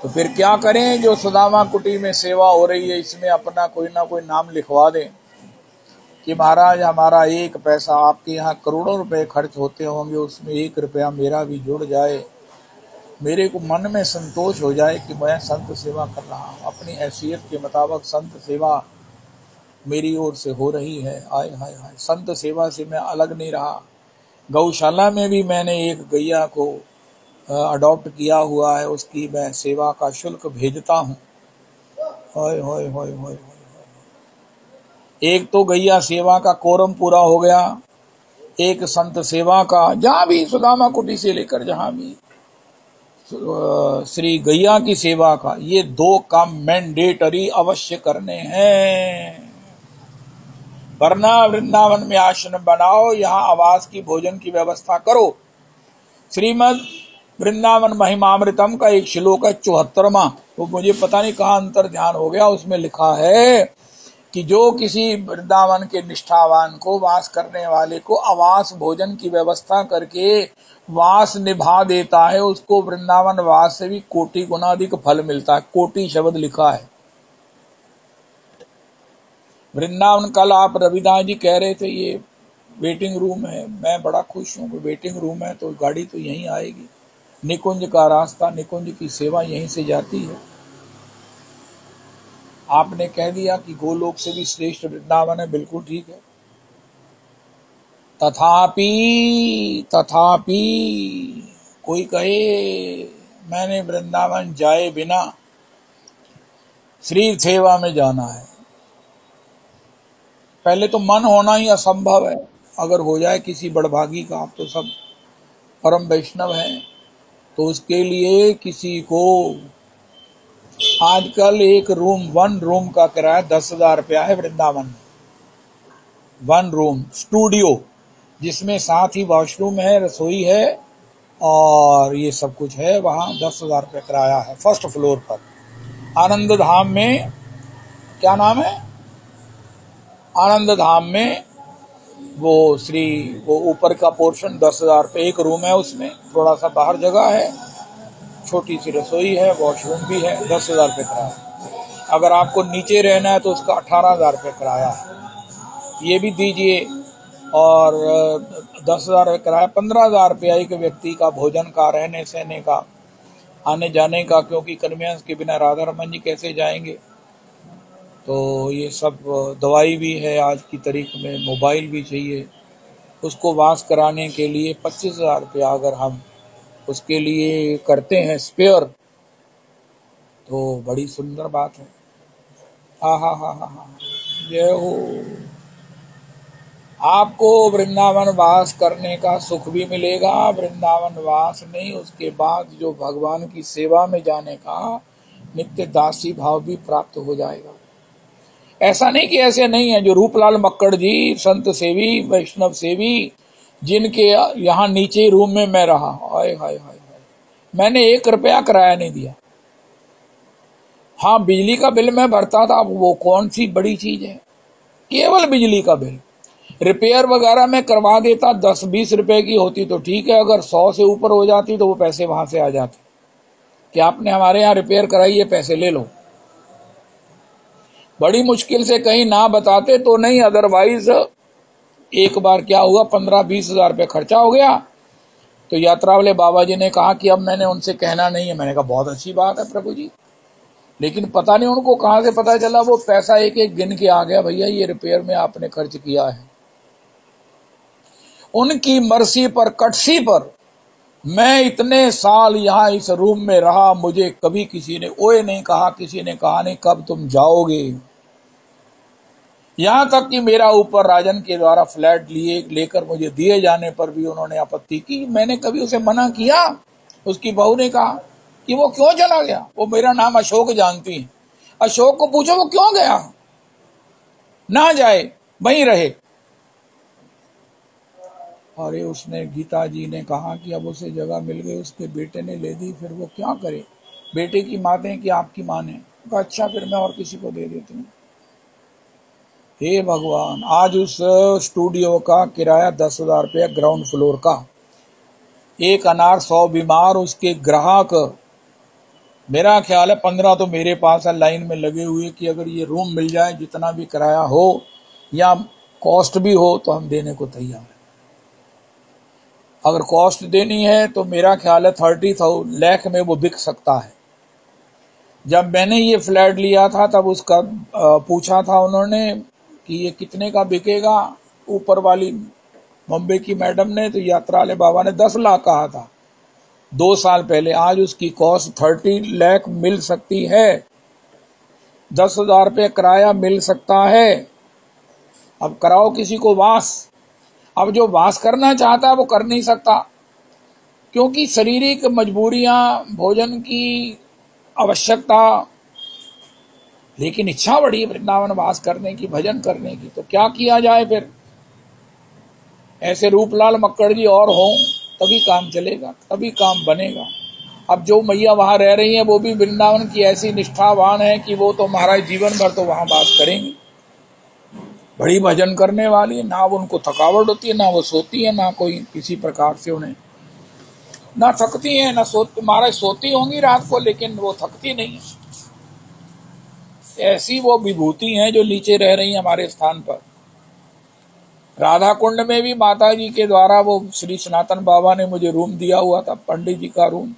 तो फिर क्या करें? जो सुदामा कुटी में सेवा हो रही है, इसमें अपना कोई ना कोई नाम लिखवा दें कि महाराज हमारा एक पैसा, आपके यहाँ करोड़ों रुपए खर्च होते होंगे, उसमें 1 रुपया मेरा भी जुड़ जाए, मेरे को मन में संतोष हो जाए कि मैं संत सेवा कर रहा हूँ, अपनी हैसियत के मुताबिक संत सेवा मेरी ओर से हो रही है। आय हाय हाय, संत सेवा से मैं अलग नहीं रहा। गौशाला में भी मैंने एक गैया को अडॉप्ट किया हुआ है, उसकी मैं सेवा का शुल्क भेजता हूँ। होय होय होय होय, एक तो गैया सेवा का कोरम पूरा हो गया, एक संत सेवा का, जहां भी सुदामा कुटी से लेकर जहां भी श्री गैया की सेवा का, ये 2 काम मैंडेटरी अवश्य करने हैं। वरना वृंदावन में आश्रम बनाओ, यहाँ आवास की, भोजन की व्यवस्था करो। श्रीमद वृंदावन महिमामृतम का एक श्लोक है 74वां, वो मुझे पता नहीं कहाँ अंतर ध्यान हो गया, उसमें लिखा है कि जो किसी वृंदावन के निष्ठावान को, वास करने वाले को आवास भोजन की व्यवस्था करके वास निभा देता है, उसको वृंदावन वास से भी कोटि गुना अधिक फल मिलता है। कोटि शब्द लिखा है वृंदावन। कल आप रविदास जी कह रहे थे ये वेटिंग रूम है, मैं बड़ा खुश हूँ कि वेटिंग रूम है, तो गाड़ी तो यहीं आएगी। निकुंज का रास्ता, निकुंज की सेवा यहीं से जाती है। आपने कह दिया कि गोलोक से भी श्रेष्ठ वृंदावन है, बिल्कुल ठीक है। तथापि तथापि कोई कहे मैंने वृंदावन जाए बिना श्री सेवा में जाना है, पहले तो मन होना ही असंभव है। अगर हो जाए किसी बड़भागी का, आप तो सब परम वैष्णव हैं, तो उसके लिए किसी को आजकल एक रूम, 1 रूम का किराया 10,000 रुपया है वृंदावन में। 1 रूम स्टूडियो, जिसमें साथ ही वॉशरूम है, रसोई है और ये सब कुछ है, वहां 10,000 रुपये किराया है, फर्स्ट फ्लोर पर। आनंद धाम में, क्या नाम है, आनंद धाम में वो ऊपर का पोर्शन 10,000 रुपये एक रूम है, उसमें थोड़ा सा बाहर जगह है, छोटी सी रसोई है, वॉशरूम भी है, 10,000 रुपये किराया। अगर आपको नीचे रहना है तो उसका 18,000 रुपये किराया है, ये भी दीजिए। और 10,000 रुपये किराया, 15,000 रुपया एक व्यक्ति का भोजन का, रहने सहने का, आने जाने का, क्योंकि कन्वेंस के बिना राधा रमन जी कैसे जाएंगे। तो ये सब दवाई भी है आज की तारीख में, मोबाइल भी चाहिए, उसको वाश कराने के लिए 25,000 रुपया अगर हम उसके लिए करते हैं स्पेयर, तो बड़ी सुंदर बात है। हा हा हा हा हा, जय हो। आपको वृंदावन वास करने का सुख भी मिलेगा, वृंदावन वास नहीं, उसके बाद जो भगवान की सेवा में जाने का नित्य दासी भाव भी प्राप्त हो जाएगा। ऐसा नहीं कि ऐसे नहीं है, जो रूपलाल मक्कड़ जी संत सेवी वैष्णव सेवी, जिनके यहाँ नीचे रूम में मैं रहा, हाय हाय हाय, मैंने 1 रुपया किराया नहीं दिया। हाँ, बिजली का बिल मैं भरता था, वो कौन सी बड़ी चीज है, केवल बिजली का बिल। रिपेयर वगैरह में करवा देता, 10-20 रुपए की होती तो ठीक है, अगर 100 से ऊपर हो जाती तो वो पैसे वहां से आ जाते कि आपने हमारे यहाँ रिपेयर कराई है, पैसे ले लो। बड़ी मुश्किल से कहीं ना बताते तो नहीं, अदरवाइज एक बार क्या हुआ, 15-20 हजार रुपये खर्चा हो गया। तो यात्रा वाले बाबा जी ने कहा कि अब मैंने उनसे कहना नहीं है। मैंने कहा बहुत अच्छी बात है प्रभु जी, लेकिन पता नहीं उनको कहां से पता चला, वो पैसा एक एक गिन के आ गया, भैया ये रिपेयर में आपने खर्च किया है। उनकी मर्सी पर, कटसी पर मैं इतने साल यहाँ इस रूम में रहा, मुझे कभी किसी ने ओए नहीं कहा, किसी ने कहा नहीं कब तुम जाओगे। यहां तक कि मेरा ऊपर राजन के द्वारा फ्लैट लेकर मुझे दिए जाने पर भी उन्होंने आपत्ति की। मैंने कभी उसे मना किया? उसकी बहू ने कहा कि वो क्यों चला गया, वो मेरा नाम अशोक जानती है, अशोक को पूछो वो क्यों गया, ना जाए वहीं रहे। अरे उसने, गीता जी ने कहा कि अब उसे जगह मिल गई, उसके बेटे ने ले दी, फिर वो क्या करे, बेटे की माने कि आपकी माने। अच्छा फिर मैं और किसी को दे देती हूँ। हे भगवान, आज उस स्टूडियो का किराया 10,000 रुपया ग्राउंड फ्लोर का, एक अनार 100 बीमार, उसके ग्राहक मेरा ख्याल है 15 तो मेरे पास है लाइन में लगे हुए कि अगर ये रूम मिल जाए, जितना भी किराया हो या कॉस्ट भी हो तो हम देने को तैयार हैं। अगर कॉस्ट देनी है तो मेरा ख्याल है 30 लाख में वो बिक सकता है। जब मैंने ये फ्लैट लिया था तब उसका पूछा था उन्होंने कि ये कितने का बिकेगा, ऊपर वाली मुंबई की मैडम ने, तो यात्रा वाले बाबा ने 10 लाख कहा था 2 साल पहले। आज उसकी कॉस्ट 30 लाख मिल सकती है, 10,000 रुपये किराया मिल सकता है। अब कराओ किसी को वास। अब जो वास करना चाहता है वो कर नहीं सकता, क्योंकि शारीरिक मजबूरियां, भोजन की आवश्यकता, लेकिन इच्छा बड़ी है वृंदावन वास करने की, भजन करने की, तो क्या किया जाए फिर। ऐसे रूपलाल मक्कड़ जी और हों तभी काम चलेगा, तभी काम बनेगा। अब जो मैया वहां रह रही हैं वो भी वृंदावन की ऐसी निष्ठावान है कि वो तो महाराज जीवन भर तो वहां वास करेंगी, बड़ी भजन करने वाली, ना उनको थकावट होती है, ना वो सोती है, ना कोई किसी प्रकार से उन्हें, ना थकती है ना सोती। महाराज सोती होंगी रात को, लेकिन वो थकती नहीं है। ऐसी वो विभूति हैं जो नीचे रह रही हैं हमारे स्थान पर। राधा कुंड में भी माता जी के द्वारा वो श्री सनातन बाबा ने मुझे रूम दिया हुआ था, पंडित जी का रूम।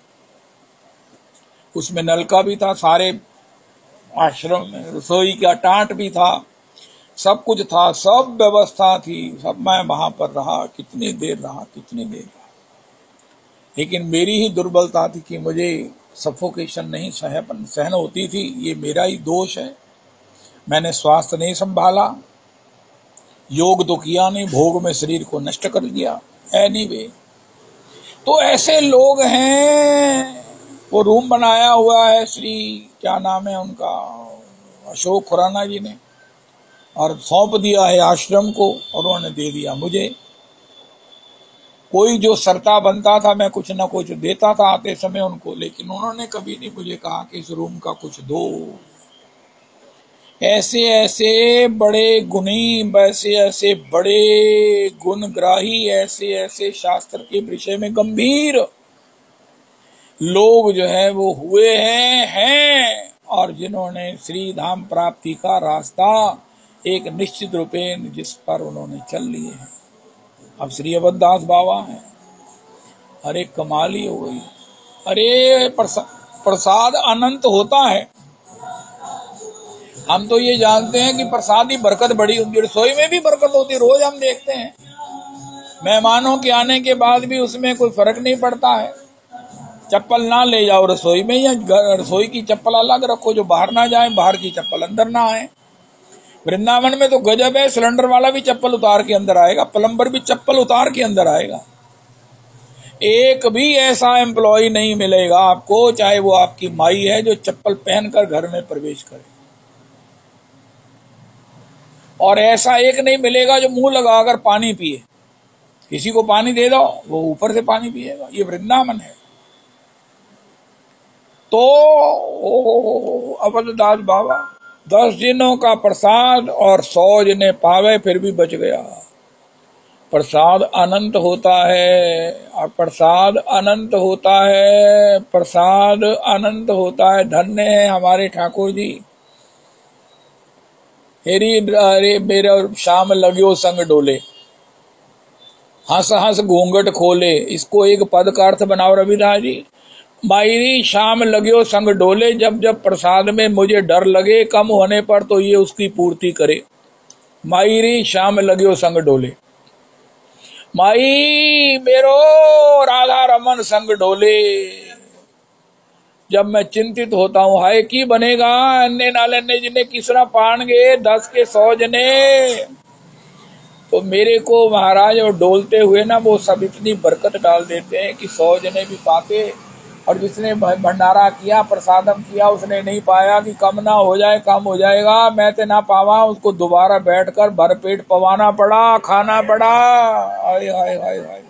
उसमें नलका भी था, सारे आश्रम में रसोई का टाट भी था, सब कुछ था, सब व्यवस्था थी, सब। मैं वहां पर रहा, कितनी देर रहा। लेकिन मेरी ही दुर्बलता थी कि मुझे सफोकेशन नहीं सहन होती थी। ये मेरा ही दोष है, मैंने स्वास्थ्य नहीं संभाला, योग तो किया नहीं, भोग में शरीर को नष्ट कर दिया। एनीवे, तो ऐसे लोग हैं। वो रूम बनाया हुआ है श्री, क्या नाम है उनका, अशोक खुराना जी ने, और सौंप दिया है आश्रम को, और उन्होंने दे दिया मुझे। कोई जो सरता बनता था, मैं कुछ ना कुछ देता था आते समय उनको, लेकिन उन्होंने कभी नहीं मुझे कहा कि इस रूम का कुछ दो। ऐसे ऐसे बड़े गुणी, वैसे ऐसे बड़े गुणग्राही, ऐसे ऐसे शास्त्र के विषय में गंभीर लोग जो है वो हुए हैं, और जिन्होंने श्री धाम प्राप्ति का रास्ता एक निश्चित रूपेण जिस पर उन्होंने चल लिए हैं। अब श्री अवधदास बाबा हैं। अरे कमाल ही हो गई। अरे प्रसाद अनंत होता है। हम तो ये जानते हैं कि प्रसाद ही बरकत बड़ी होती है, रसोई में भी बरकत होती है, रोज हम देखते हैं। मेहमानों के आने के बाद भी उसमें कोई फर्क नहीं पड़ता है। चप्पल ना ले जाओ रसोई में, या रसोई की चप्पल अलग रखो, जो बाहर ना जाए, बाहर की चप्पल अंदर ना आए। वृंदावन में तो गजब है, सिलेंडर वाला भी चप्पल उतार के अंदर आएगा, प्लम्बर भी चप्पल उतार के अंदर आएगा। एक भी ऐसा एम्प्लॉय नहीं मिलेगा आपको, चाहे वो आपकी माई है, जो चप्पल पहनकर घर में प्रवेश करे। और ऐसा एक नहीं मिलेगा जो मुंह लगाकर पानी पिए। किसी को पानी दे दो, वो ऊपर से पानी पिएगा। ये वृंदावन है। तो अवधदास बाबा 10 दिनों का प्रसाद, और 100 जने पावे फिर भी बच गया। प्रसाद अनंत होता है, और प्रसाद अनंत होता है, प्रसाद अनंत होता है। धन्य है हमारे ठाकुर जी। अरे मेरा शाम लग्यो संग डोले, हंस हंस घूंघट खोले। इसको एक पद का अर्थ बनाओ रविदास जी। मायरी शाम लग्यो संग डोले, जब जब प्रसाद में मुझे डर लगे कम होने पर, तो ये उसकी पूर्ति करे। मायरी शाम लग्यो संग डोले, माई मेरो राधा रमन संग डोले। जब मैं चिंतित होता हूं, हाय की बनेगा अन्य नालन्य जिन्हें किसना पाएंगे 10 के 100 जने, तो मेरे को महाराज और डोलते हुए ना वो सब इतनी बरकत डाल देते हैं कि 100 जने भी पाते। और जिसने भंडारा किया, प्रसादम किया, उसने नहीं पाया कि कम ना हो जाए, कम हो जाएगा, मैं तो ना पावा, उसको दोबारा बैठकर भरपेट पवाना पड़ा, खाना पड़ा। हाय हाय हाय हाय।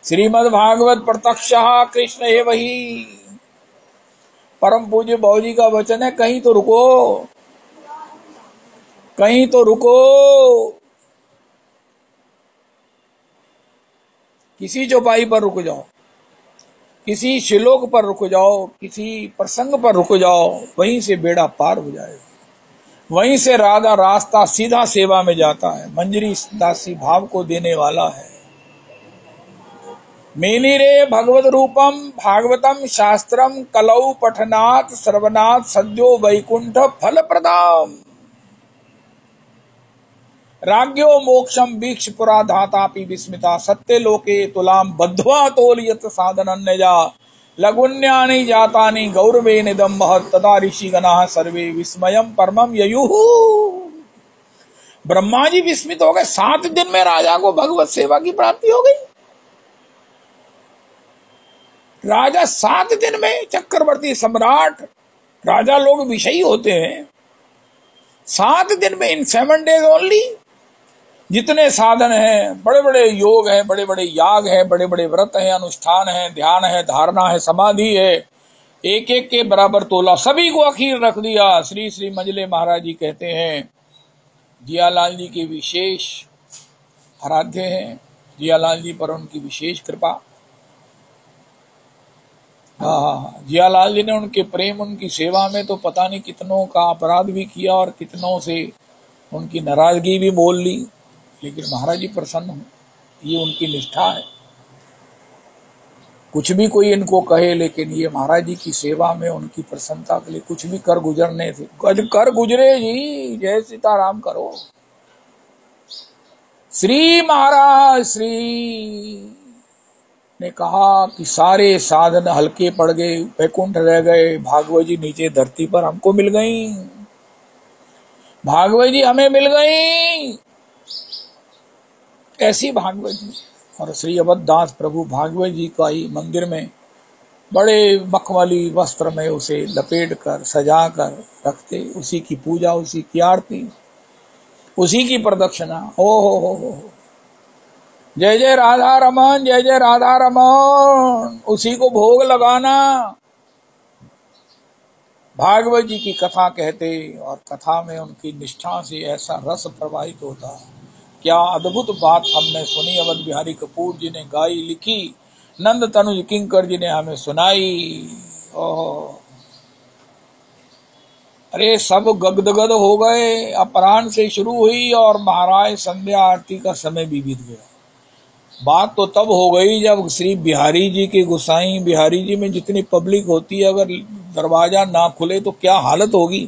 श्रीमद् भागवत प्रत्यक्ष कृष्ण है वही। परम पूज्य बाबूजी का वचन है, कहीं तो रुको, कहीं तो रुको। किसी चौपाई पर रुक जाओ, किसी श्लोक पर रुक जाओ, किसी प्रसंग पर रुक जाओ, वहीं से बेड़ा पार हो जाएगा। वहीं से राधा रास्ता सीधा सेवा में जाता है। मंजरी दासी भाव को देने वाला है। मेली रे भगवत रूपम भागवतम शास्त्रम कलौ पठनात् श्रवणात् सद्यो वैकुंठ फल प्रदाम। राज्ञो मोक्षम वीक्ष पुरा धातापि विस्मिता, सत्य लोके तुलाम बद्ध्वा तोलयत साधनन्यजा, लघुन्यानि जातानि गौरवे निदम महत्, तदा ऋषिगणाः सर्वे विस्मयम परमम ययुः। ब्रह्मा जी विस्मित हो गए। 7 दिन में राजा को भगवत सेवा की प्राप्ति हो गई। राजा 7 दिन में, चक्रवर्ती सम्राट, राजा लोग विषयी होते हैं। 7 दिन में, इन 7 days ओनली। जितने साधन हैं, बड़े बड़े योग हैं, बड़े बड़े याग हैं, बड़े बड़े व्रत हैं, अनुष्ठान है, ध्यान है, धारणा है, समाधि है, एक एक के बराबर तोला, सभी को अखीर रख दिया। श्री श्री मंजले महाराज जी कहते हैं, जियालाल जी के विशेष आराध्य हैं, जियालाल जी पर उनकी विशेष कृपा। हाँ, जियालाल जी ने उनके प्रेम, उनकी सेवा में तो पता नहीं कितनों का अपराध भी किया और कितनों से उनकी नाराजगी भी बोल ली, लेकिन महाराज जी प्रसन्न हो, ये उनकी निष्ठा है। कुछ भी कोई इनको कहे, लेकिन ये महाराज जी की सेवा में उनकी प्रसन्नता के लिए कुछ भी कर गुजरने थे, कर गुजरे जी, जय सीताराम करो। श्री महाराज श्री ने कहा कि सारे साधन हल्के पड़ गए, वैकुंठ रह गए, भागवत जी नीचे धरती पर हमको मिल गई, भागवत जी हमें मिल गई। ऐसी भागवत जी। और श्री अवधदास प्रभु भागवत जी का ही मंदिर में बड़े मखमली वस्त्र में उसे लपेट कर सजा कर रखते, उसी की पूजा, उसी की आरती, उसी की प्रदक्षिणा। ओ हो, जय जय राधा रमन, जय जय राधा रमन, उसी को भोग लगाना। भागवत जी की कथा कहते, और कथा में उनकी निष्ठा से ऐसा रस प्रवाहित होता। क्या अद्भुत बात हमने सुनी, अवध बिहारी कपूर जी ने गाई लिखी, नंद तनुज किंकर जी ने हमें सुनाई। ओह, अरे सब गदगद हो गए। अपराह्न से शुरू हुई और महाराज संध्या आरती का समय भी बीत गया। बात तो तब हो गई जब श्री बिहारी जी के गोसाई बिहारी जी में जितनी पब्लिक होती है, अगर दरवाजा ना खुले तो क्या हालत होगी।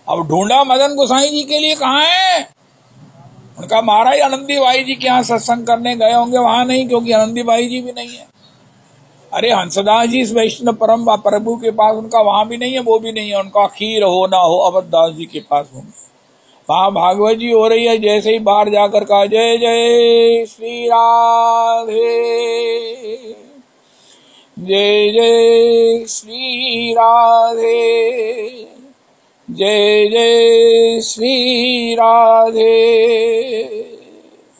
अब ढूंढा मदन गोसाई जी के लिए कहाँ है, उनका महाराज आनंदी भाई जी के यहाँ सत्संग करने गए होंगे, वहां नहीं, क्योंकि आनंदी भाई जी भी नहीं है। अरे हंसदास जी इस वैष्णव परम प्रभु के पास, उनका वहां भी नहीं है, वो भी नहीं है। उनका खीर हो ना हो अवधदास जी के पास होंगे। वहां भागवत जी हो रही है, जैसे ही बाहर जाकर कहा जय जय श्री राधे, जय जय श्री राधे, जय जय श्री राधे।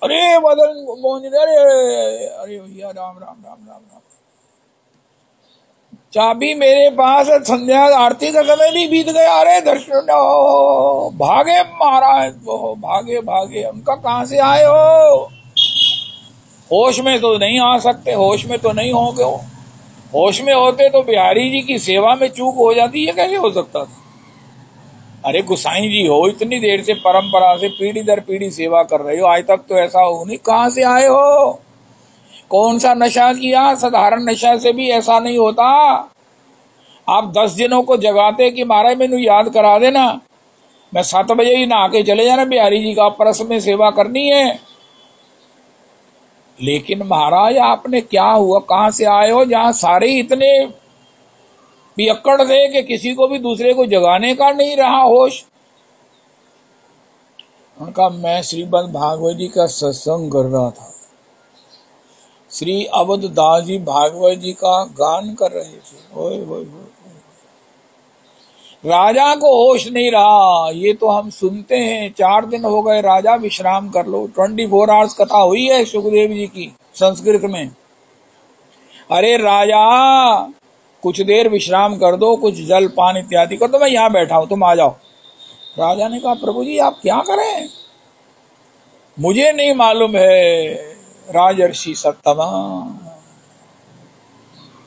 अरे मदन मोहन, अरे अरे भैया, राम राम राम राम राम, चाबी मेरे पास है, संध्या आरती का समय भी बीत गया। अरे दर्शन, भागे महाराज, भागे भागे। उनका कहां से आए हो, होश में तो नहीं आ सकते, होश में तो नहीं होगे। होश में होते तो बिहारी जी की सेवा में चूक हो जाती है, कैसे हो सकता था। अरे गोसाई जी हो, इतनी देर से परंपरा से पीढ़ी दर पीढ़ी सेवा कर रहे हो, आज तक तो ऐसा हो नहीं। कहां से आए हो, कौन सा नशा किया, साधारण नशा से भी ऐसा नहीं होता। आप 10 जनों को जगाते कि महाराज मैनू याद करा देना, मैं 7 बजे ही नहा के चले जाना, बिहारी जी का परस में सेवा करनी है। लेकिन महाराज आपने क्या हुआ, कहां से आए हो, जहां सारे इतने पियक्कड़ थे कि किसी को भी दूसरे को जगाने का नहीं रहा होश। उनका मैं श्रीमद् भागवत जी का सत्संग कर रहा था, श्री अवधदास जी भागवत जी का गान कर रहे थे। ओए ओए, राजा को होश नहीं रहा। ये तो हम सुनते हैं, 4 दिन हो गए, राजा विश्राम कर लो। 24 आवर्स कथा हुई है सुखदेव जी की संस्कृत में। अरे राजा कुछ देर विश्राम कर दो, कुछ जल पान इत्यादि कर दो, मैं यहाँ बैठा हूं, तुम आ जाओ। राजा ने कहा प्रभु जी आप क्या करें, मुझे नहीं मालूम है। राजर्षि सत्तमा,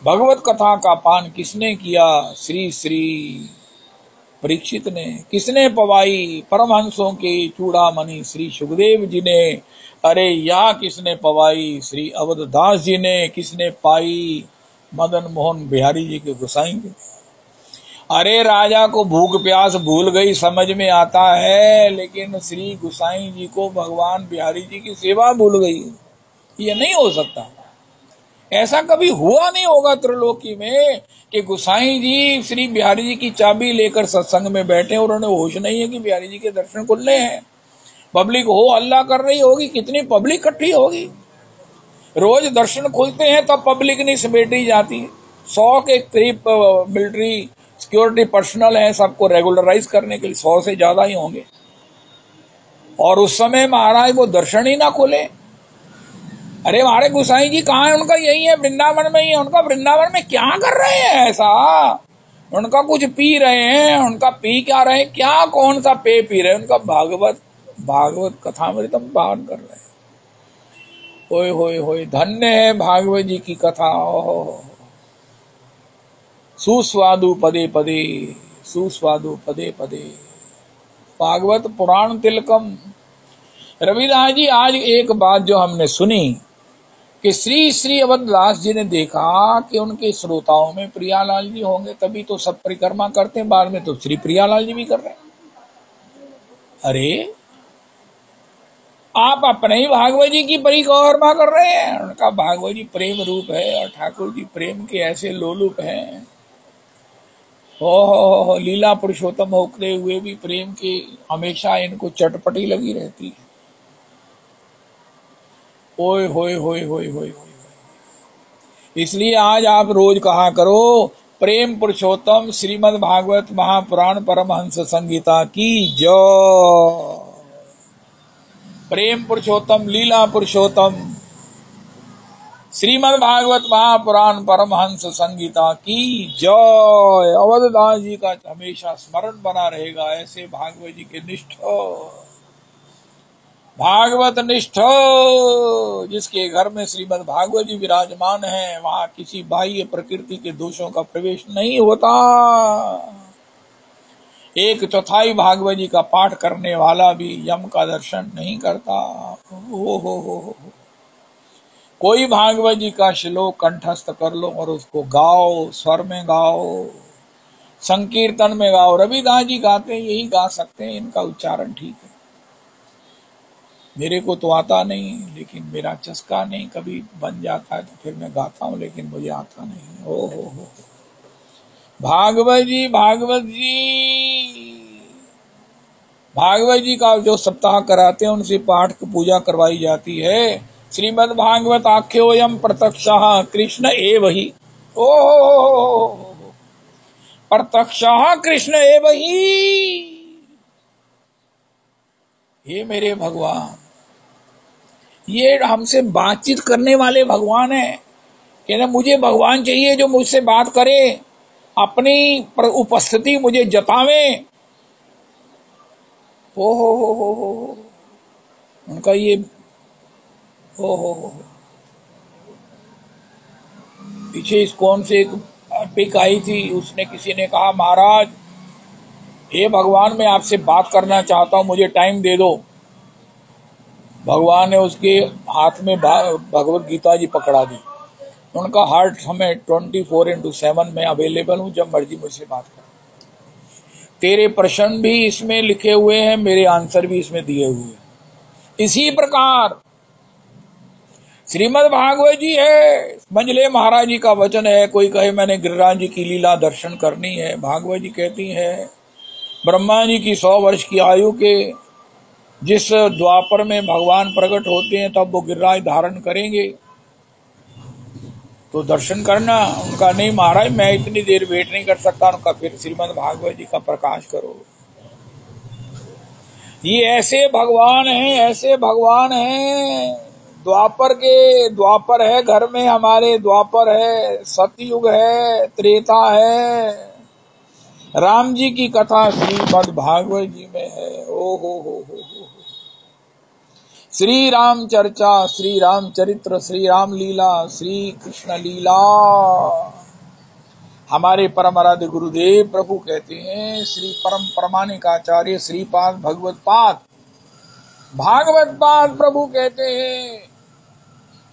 भगवत कथा का पान किसने किया, श्री श्री परीक्षित ने। किसने पवाई, परमहंसों के चूड़ामणि श्री सुखदेव जी ने। अरे या किसने पवाई, श्री अवधदास जी ने। किसने पाई, मदन मोहन बिहारी जी के गोसाई के। अरे राजा को भूख प्यास भूल गई, समझ में आता है, लेकिन श्री गोसाई जी को भगवान बिहारी जी की सेवा भूल गई। ये नहीं हो सकता, ऐसा कभी हुआ नहीं होगा त्रिलोकी में कि गोसाई जी श्री बिहारी जी की चाबी लेकर सत्संग में बैठे और उन्हें होश नहीं है कि बिहारी जी के दर्शन खुलने हैं। पब्लिक हो अल्लाह कर रही होगी, कितनी पब्लिक इकट्ठी होगी। रोज दर्शन खुलते हैं तब पब्लिक नहीं समेटी जाती। 100 के करीब मिलिट्री सिक्योरिटी पर्सनल है, सबको रेगुलराइज करने के लिए 100 से ज्यादा ही होंगे। और उस समय महाराज वो दर्शन ही ना खुले। अरे हमारे गोसाई जी कहाँ है, उनका यही है, वृंदावन में ही है। उनका वृंदावन में क्या कर रहे हैं ऐसा, उनका कुछ पी रहे हैं, उनका पी क्या रहे हैं, क्या कौन सा पे पी रहे हैं, उनका भागवत कथा में तुम पान कर रहे हैं। होए होए होए, धन्य है भागवत जी की कथा। सुस्वादु पदे पदे, सुस्वादु पदे पदे। भागवत पुराण तिलकम। रविदास जी, आज एक बात जो हमने सुनी कि श्री श्री अवधदास जी ने देखा कि उनके श्रोताओं में प्रियालाल जी होंगे, तभी तो सब परिक्रमा करते हैं, बाद में तो श्री प्रियालाल जी भी कर रहे हैं। अरे आप अपने ही भागवत जी की परिक्रमा कर रहे हैं। उनका भागवत जी प्रेम रूप है और ठाकुर जी प्रेम के ऐसे लोलुप हैं। हो लीला पुरुषोत्तम होते हुए भी प्रेम की हमेशा इनको चटपटी लगी रहती है। ओए होए होए होए होए होए। इसलिए आज आप रोज कहा करो, प्रेम पुरुषोत्तम श्रीमद् भागवत महापुराण परमहंस संगीता की जय। प्रेम पुरुषोत्तम लीला पुरुषोत्तम श्रीमद् भागवत महापुराण परमहंस संगीता की जय। अवधदास जी का हमेशा स्मरण बना रहेगा। ऐसे भागवत जी के निष्ठ भागवत निष्ठ जिसके घर में श्रीमद् भागवत जी विराजमान है, वहां किसी बाह्य प्रकृति के दोषों का प्रवेश नहीं होता। एक चौथाई भागवत जी का पाठ करने वाला भी यम का दर्शन नहीं करता। हो। कोई भागवत जी का श्लोक कंठस्थ कर लो और उसको गाओ, स्वर में गाओ, संकीर्तन में गाओ। रविदास जी गाते हैं, यही गा सकते हैं, इनका उच्चारण ठीक है। मेरे को तो आता नहीं, लेकिन मेरा चस्का नहीं, कभी बन जाता है तो फिर मैं गाता हूं, लेकिन मुझे आता नहीं। हो भागवत जी, भागवत जी, भागवत जी का जो सप्ताह कराते हैं उनसे पाठ की पूजा करवाई जाती है। श्रीमद् भागवत आख्योयम प्रत्यक्षः कृष्ण एव ही। ओ प्रत्यक्षः कृष्ण एव ही। हे मेरे भगवान, ये हमसे बातचीत करने वाले भगवान है। कहना मुझे भगवान चाहिए जो मुझसे बात करे, अपनी उपस्थिति मुझे जतावे। हो उनका ये हो। पीछे इस्कॉन से एक पिक आई थी, उसने किसी ने कहा महाराज हे भगवान, मैं आपसे बात करना चाहता हूं, मुझे टाइम दे दो। भगवान ने उसके हाथ में भगवत गीता जी पकड़ा दी। उनका हार्ट हमें 24/7 में अवेलेबल हूं, जब मर्जी मुझसे बात कर। तेरे प्रश्न भी इसमें लिखे हुए हैं, मेरे आंसर भी इसमें दिए हुए हैं। इसी प्रकार श्रीमद् भागवत जी है। मंजले महाराज जी का वचन है, कोई कहे मैंने गिरिराज जी की लीला दर्शन करनी है। भागवत जी कहती है ब्रह्मा जी की 100 वर्ष की आयु के जिस द्वापर में भगवान प्रकट होते हैं, तब वो गिरिराज धारण करेंगे तो दर्शन करना। उनका नहीं महाराज, मैं इतनी देर वेट नहीं कर सकता। उनका फिर श्रीमद् भागवत जी का प्रकाश करो। ये ऐसे भगवान हैं, ऐसे भगवान हैं। द्वापर है घर में हमारे, द्वापर है, सतयुग है, त्रेता है। राम जी की कथा श्रीमद् भागवत जी में है। ओ हो। श्री राम चर्चा, श्री राम चरित्र, श्री राम लीला, श्री कृष्ण लीला। हमारे परम आराध्य गुरुदेव प्रभु कहते हैं, श्री परम प्रमाणिकाचार्य श्रीपाद भगवत पाद भागवत पाद प्रभु कहते हैं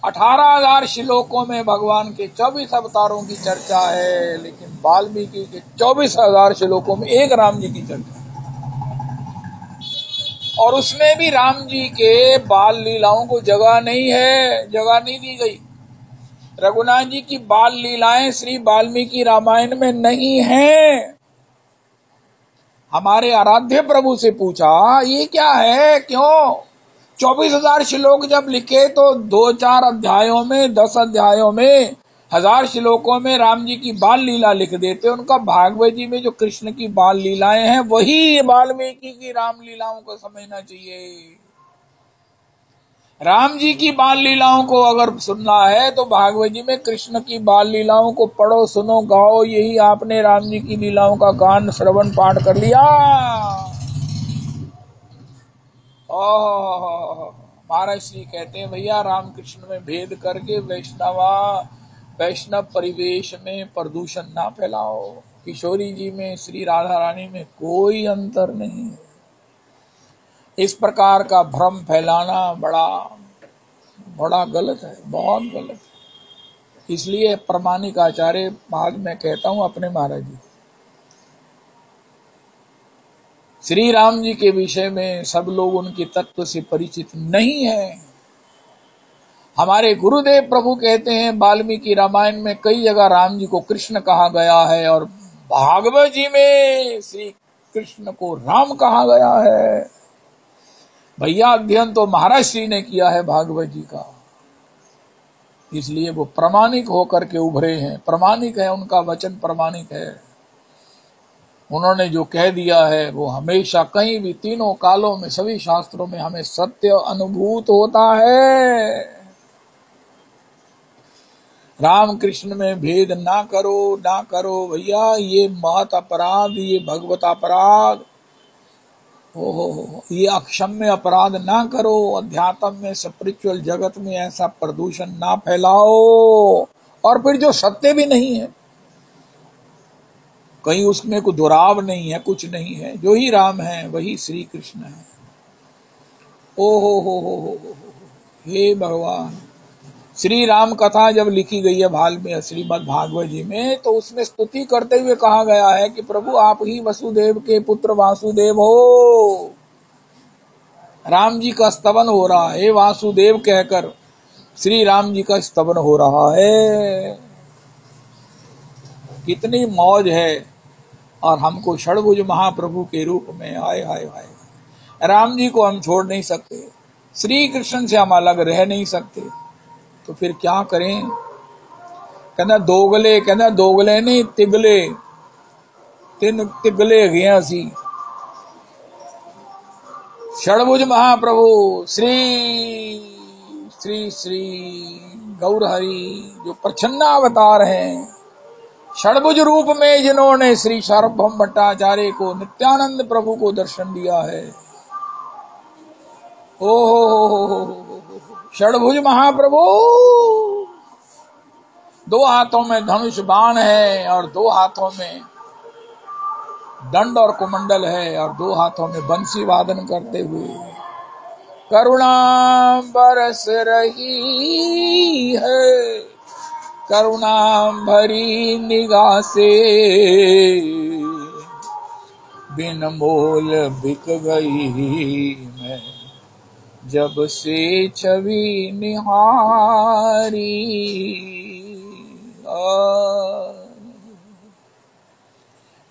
18,000 श्लोकों में भगवान के 24 अवतारों की चर्चा है, लेकिन वाल्मीकि के 24,000 श्लोकों में एक राम जी की चर्चा है। और उसमें भी राम जी के बाल लीलाओं को जगह नहीं है, जगह नहीं दी गई। रघुनाथ जी की बाल लीलाएं श्री वाल्मीकि रामायण में नहीं है। हमारे आराध्य प्रभु से पूछा ये क्या है, क्यों? 24,000 श्लोक जब लिखे तो 2-4 अध्यायों में, 10 अध्यायों में, 1000 श्लोकों में राम जी की बाल लीला लिख देते। उनका भागवत जी में जो कृष्ण की बाल लीलाएं हैं, वही वाल्मीकि की राम लीलाओं को समझना चाहिए। राम जी की बाल लीलाओं को अगर सुनना है तो भागवत जी में कृष्ण की बाल लीलाओं को पढ़ो, सुनो, गाओ। यही आपने राम जी की लीलाओं का गान श्रवण पाठ कर लिया। महाराज श्री कहते हैं भैया रामकृष्ण में भेद करके वैष्णव परिवेश में प्रदूषण ना फैलाओ। किशोरी जी में, श्री राधा रानी में कोई अंतर नहीं है। इस प्रकार का भ्रम फैलाना बड़ा बड़ा गलत है, बहुत गलत है। इसलिए प्रामाणिक आचार्य बाद में कहता हूं अपने महाराज जी, श्री राम जी के विषय में सब लोग उनके तत्व से परिचित नहीं है। हमारे गुरुदेव प्रभु कहते हैं वाल्मीकि रामायण में कई जगह राम जी को कृष्ण कहा गया है और भागवत जी में श्री कृष्ण को राम कहा गया है। भैया अध्ययन तो महाराज श्री ने किया है भागवत जी का, इसलिए वो प्रामाणिक होकर के उभरे हैं। प्रामाणिक है, उनका वचन प्रामाणिक है। उन्होंने जो कह दिया है वो हमेशा कहीं भी तीनों कालों में सभी शास्त्रों में हमें सत्य अनुभूत होता है। राम कृष्ण में भेद ना करो भैया, ये महत अपराध, ये भगवत अपराध, ये अक्षम्य अपराध ना करो। अध्यात्म में, स्पिरिचुअल जगत में ऐसा प्रदूषण ना फैलाओ। और फिर जो सत्य भी नहीं है, कहीं उसमें कोई दुराव नहीं है, कुछ नहीं है, जो ही राम है वही श्री कृष्ण है। हो हे भगवान। श्री राम कथा जब लिखी गई है भाल में श्रीमद् भागवत जी में, तो उसमें स्तुति करते हुए कहा गया है कि प्रभु आप ही वसुदेव के पुत्र वासुदेव हो। राम जी का स्तवन हो रहा है, वासुदेव कहकर श्री राम जी का स्तवन हो रहा है। कितनी मौज है। और हमको षड़भुज महाप्रभु के रूप में आए हाय हाय, राम जी को हम छोड़ नहीं सकते, श्री कृष्ण से हम अलग रह नहीं सकते, तो फिर क्या करें। कहना दोगले नहीं तिगले, तीन तिगले गया सी। षड़भुज महाप्रभु श्री श्री श्री गौर हरि जो प्रच्छन्ना अवतार हैं, षड़भुज रूप में जिन्होंने श्री सार्वभौम भट्टाचार्य को, नित्यानंद प्रभु को दर्शन दिया है। ओ षड़भुज महाप्रभु, दो हाथों में धनुष बाण है और दो हाथों में दंड और कुमंडल है और दो हाथों में बंसी वादन करते हुए करुणा बरस रही है, करुणा भरी निगाह से बिन मोल बिक गई मैं, जब से छवि निहारी।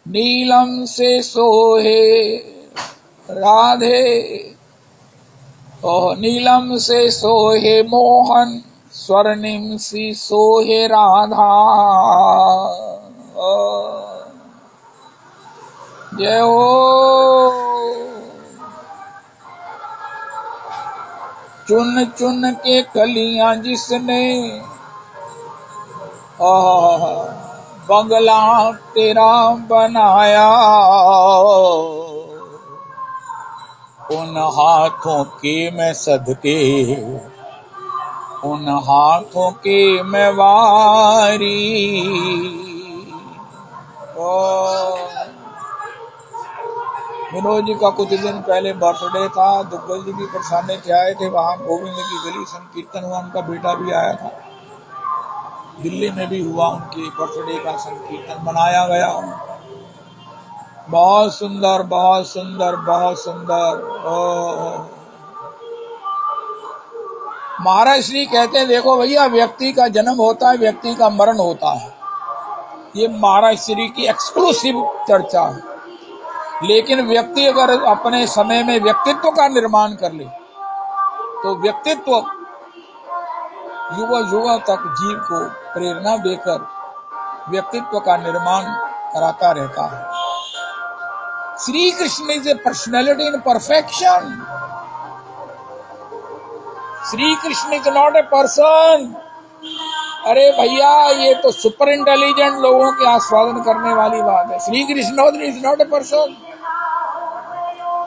नीलम से सोहे राधे, नीलम से सोहे मोहन, स्वर्णिम सी सोहे राधा। जय हो। चुन चुन के कलियां जिसने बंगला तेरा बनाया, उन हाथों के मैं सदके, उन हाथों के मैं वारी। विनोद जी का कुछ दिन पहले बर्थडे था, दुग्गल जी भी परेशानी के आए थे, वहां गोविंद की गली संकीर्तन हुआ, उनका बेटा भी आया था, दिल्ली में भी हुआ, उनके बर्थडे का संकीर्तन मनाया गया। बहुत सुंदर, बहुत सुंदर, बहुत सुंदर। महाराज श्री कहते हैं देखो भैया, व्यक्ति का जन्म होता है, व्यक्ति का मरण होता है, ये महाराज श्री की एक्सक्लूसिव चर्चा है। लेकिन व्यक्ति अगर अपने समय में व्यक्तित्व का निर्माण कर ले, तो व्यक्तित्व युवा युवा तक जीव को प्रेरणा देकर व्यक्तित्व का निर्माण कराता रहता है। Shri Krishna is a personality in perfection. Shri Krishna is not a person. अरे भैया, ये तो सुपर इंटेलिजेंट लोगों के आस्वादन करने वाली बात है। Shri Krishna is not a person,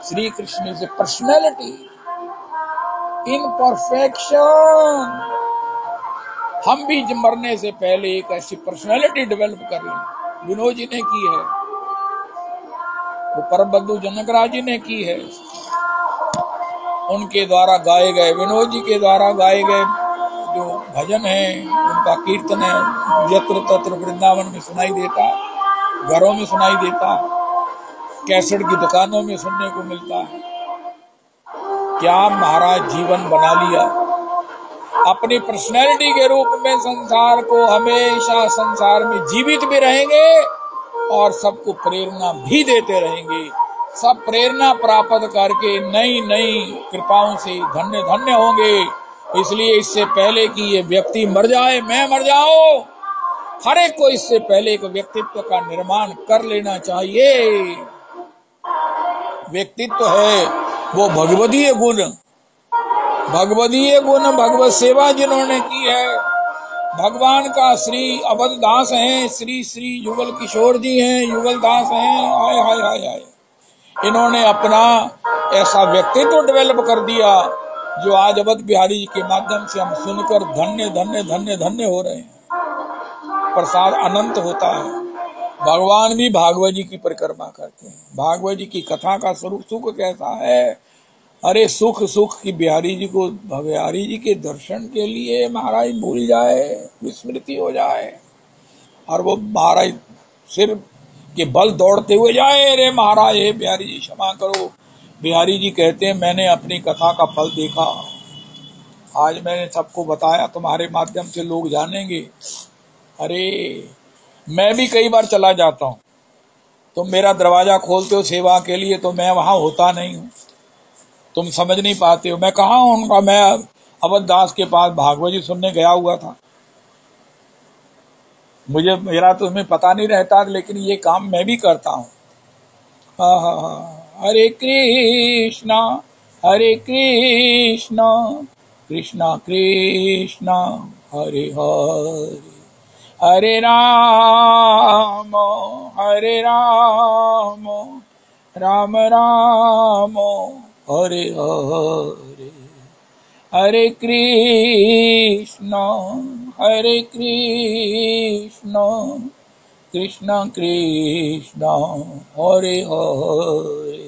Shri Krishna is a personality in perfection. हम भी मरने से पहले एक ऐसी पर्सनैलिटी डेवलप कर लें। विनोद जी ने की है, वो परम बंधु जनक राज जी ने की है। उनके द्वारा गाए गए, विनोद जी के द्वारा गाए गए जो भजन है, उनका कीर्तन है, यत्र तत्र वृंदावन में सुनाई देता है, घरों में सुनाई देता है, कैसेट की दुकानों में सुनने को मिलता है। क्या महाराज जीवन बना लिया, अपनी पर्सनैलिटी के रूप में संसार को हमेशा संसार में जीवित भी रहेंगे और सबको प्रेरणा भी देते रहेंगे। सब प्रेरणा प्राप्त करके नई नई कृपाओं से धन्य धन्य होंगे। इसलिए इससे पहले कि ये व्यक्ति मर जाए, मैं मर जाऊं, हर एक को इससे पहले एक व्यक्तित्व का निर्माण कर लेना चाहिए। व्यक्तित्व है वो भगवदीय गुण, भगवदीय गुण, भगवत सेवा जिन्होंने की है। भगवान का श्री अवध दास हैं, श्री श्री युगल किशोर जी हैं, युगल दास हैं। हाय हाय हाय हाय, इन्होंने अपना ऐसा व्यक्तित्व डेवलप कर दिया जो आज अवध बिहारी जी के माध्यम से हम सुनकर धन्य धन्य धन्य धन्य हो रहे हैं। प्रसाद अनंत होता है। भगवान भी भागवत जी की परिक्रमा करते हैं। भागवत जी की कथा का स्वरूप सुख कैसा है। अरे सुख सुख की बिहारी जी को, बिहारी जी के दर्शन के लिए महाराज भूल जाए, विस्मृति हो जाए और वो महाराज सिर के बल दौड़ते हुए जाए, अरे महाराज हे बिहारी जी क्षमा करो। बिहारी जी कहते हैं मैंने अपनी कथा का फल देखा, आज मैंने सबको बताया, तुम्हारे माध्यम से लोग जानेंगे। अरे मैं भी कई बार चला जाता हूँ, तुम मेरा दरवाजा खोलते हो सेवा के लिए तो मैं वहां होता नहीं हूँ, तुम समझ नहीं पाते हो। मैं कहाँ हूँ उनका, मैं अवध दास के पास भागवत जी सुनने गया हुआ था। मुझे मेरा तो तुम्हें पता नहीं रहता, लेकिन ये काम मैं भी करता हूँ। हरे कृष्णा कृष्णा कृष्णा हरे हरे, हरे राम राम राम हरे हरे, हरे कृष्णा कृष्णा कृष्णा हरे हरे,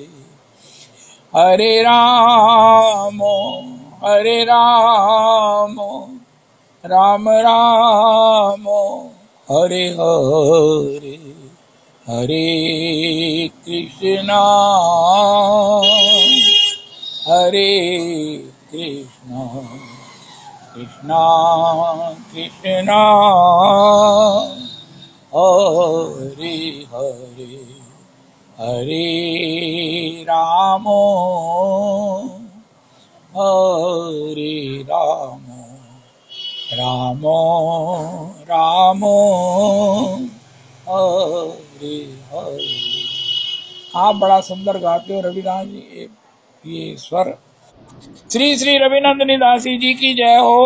हरे राम राम राम हरे हरे, हरे कृष्णा कृष्णा कृष्णा हरे हरे, हरे राम राम राम हरे हरे। आप बड़ा सुंदर गाते हो रविदास जी, ये स्वर। श्री श्री रविनंदनी दासी जी की जय हो।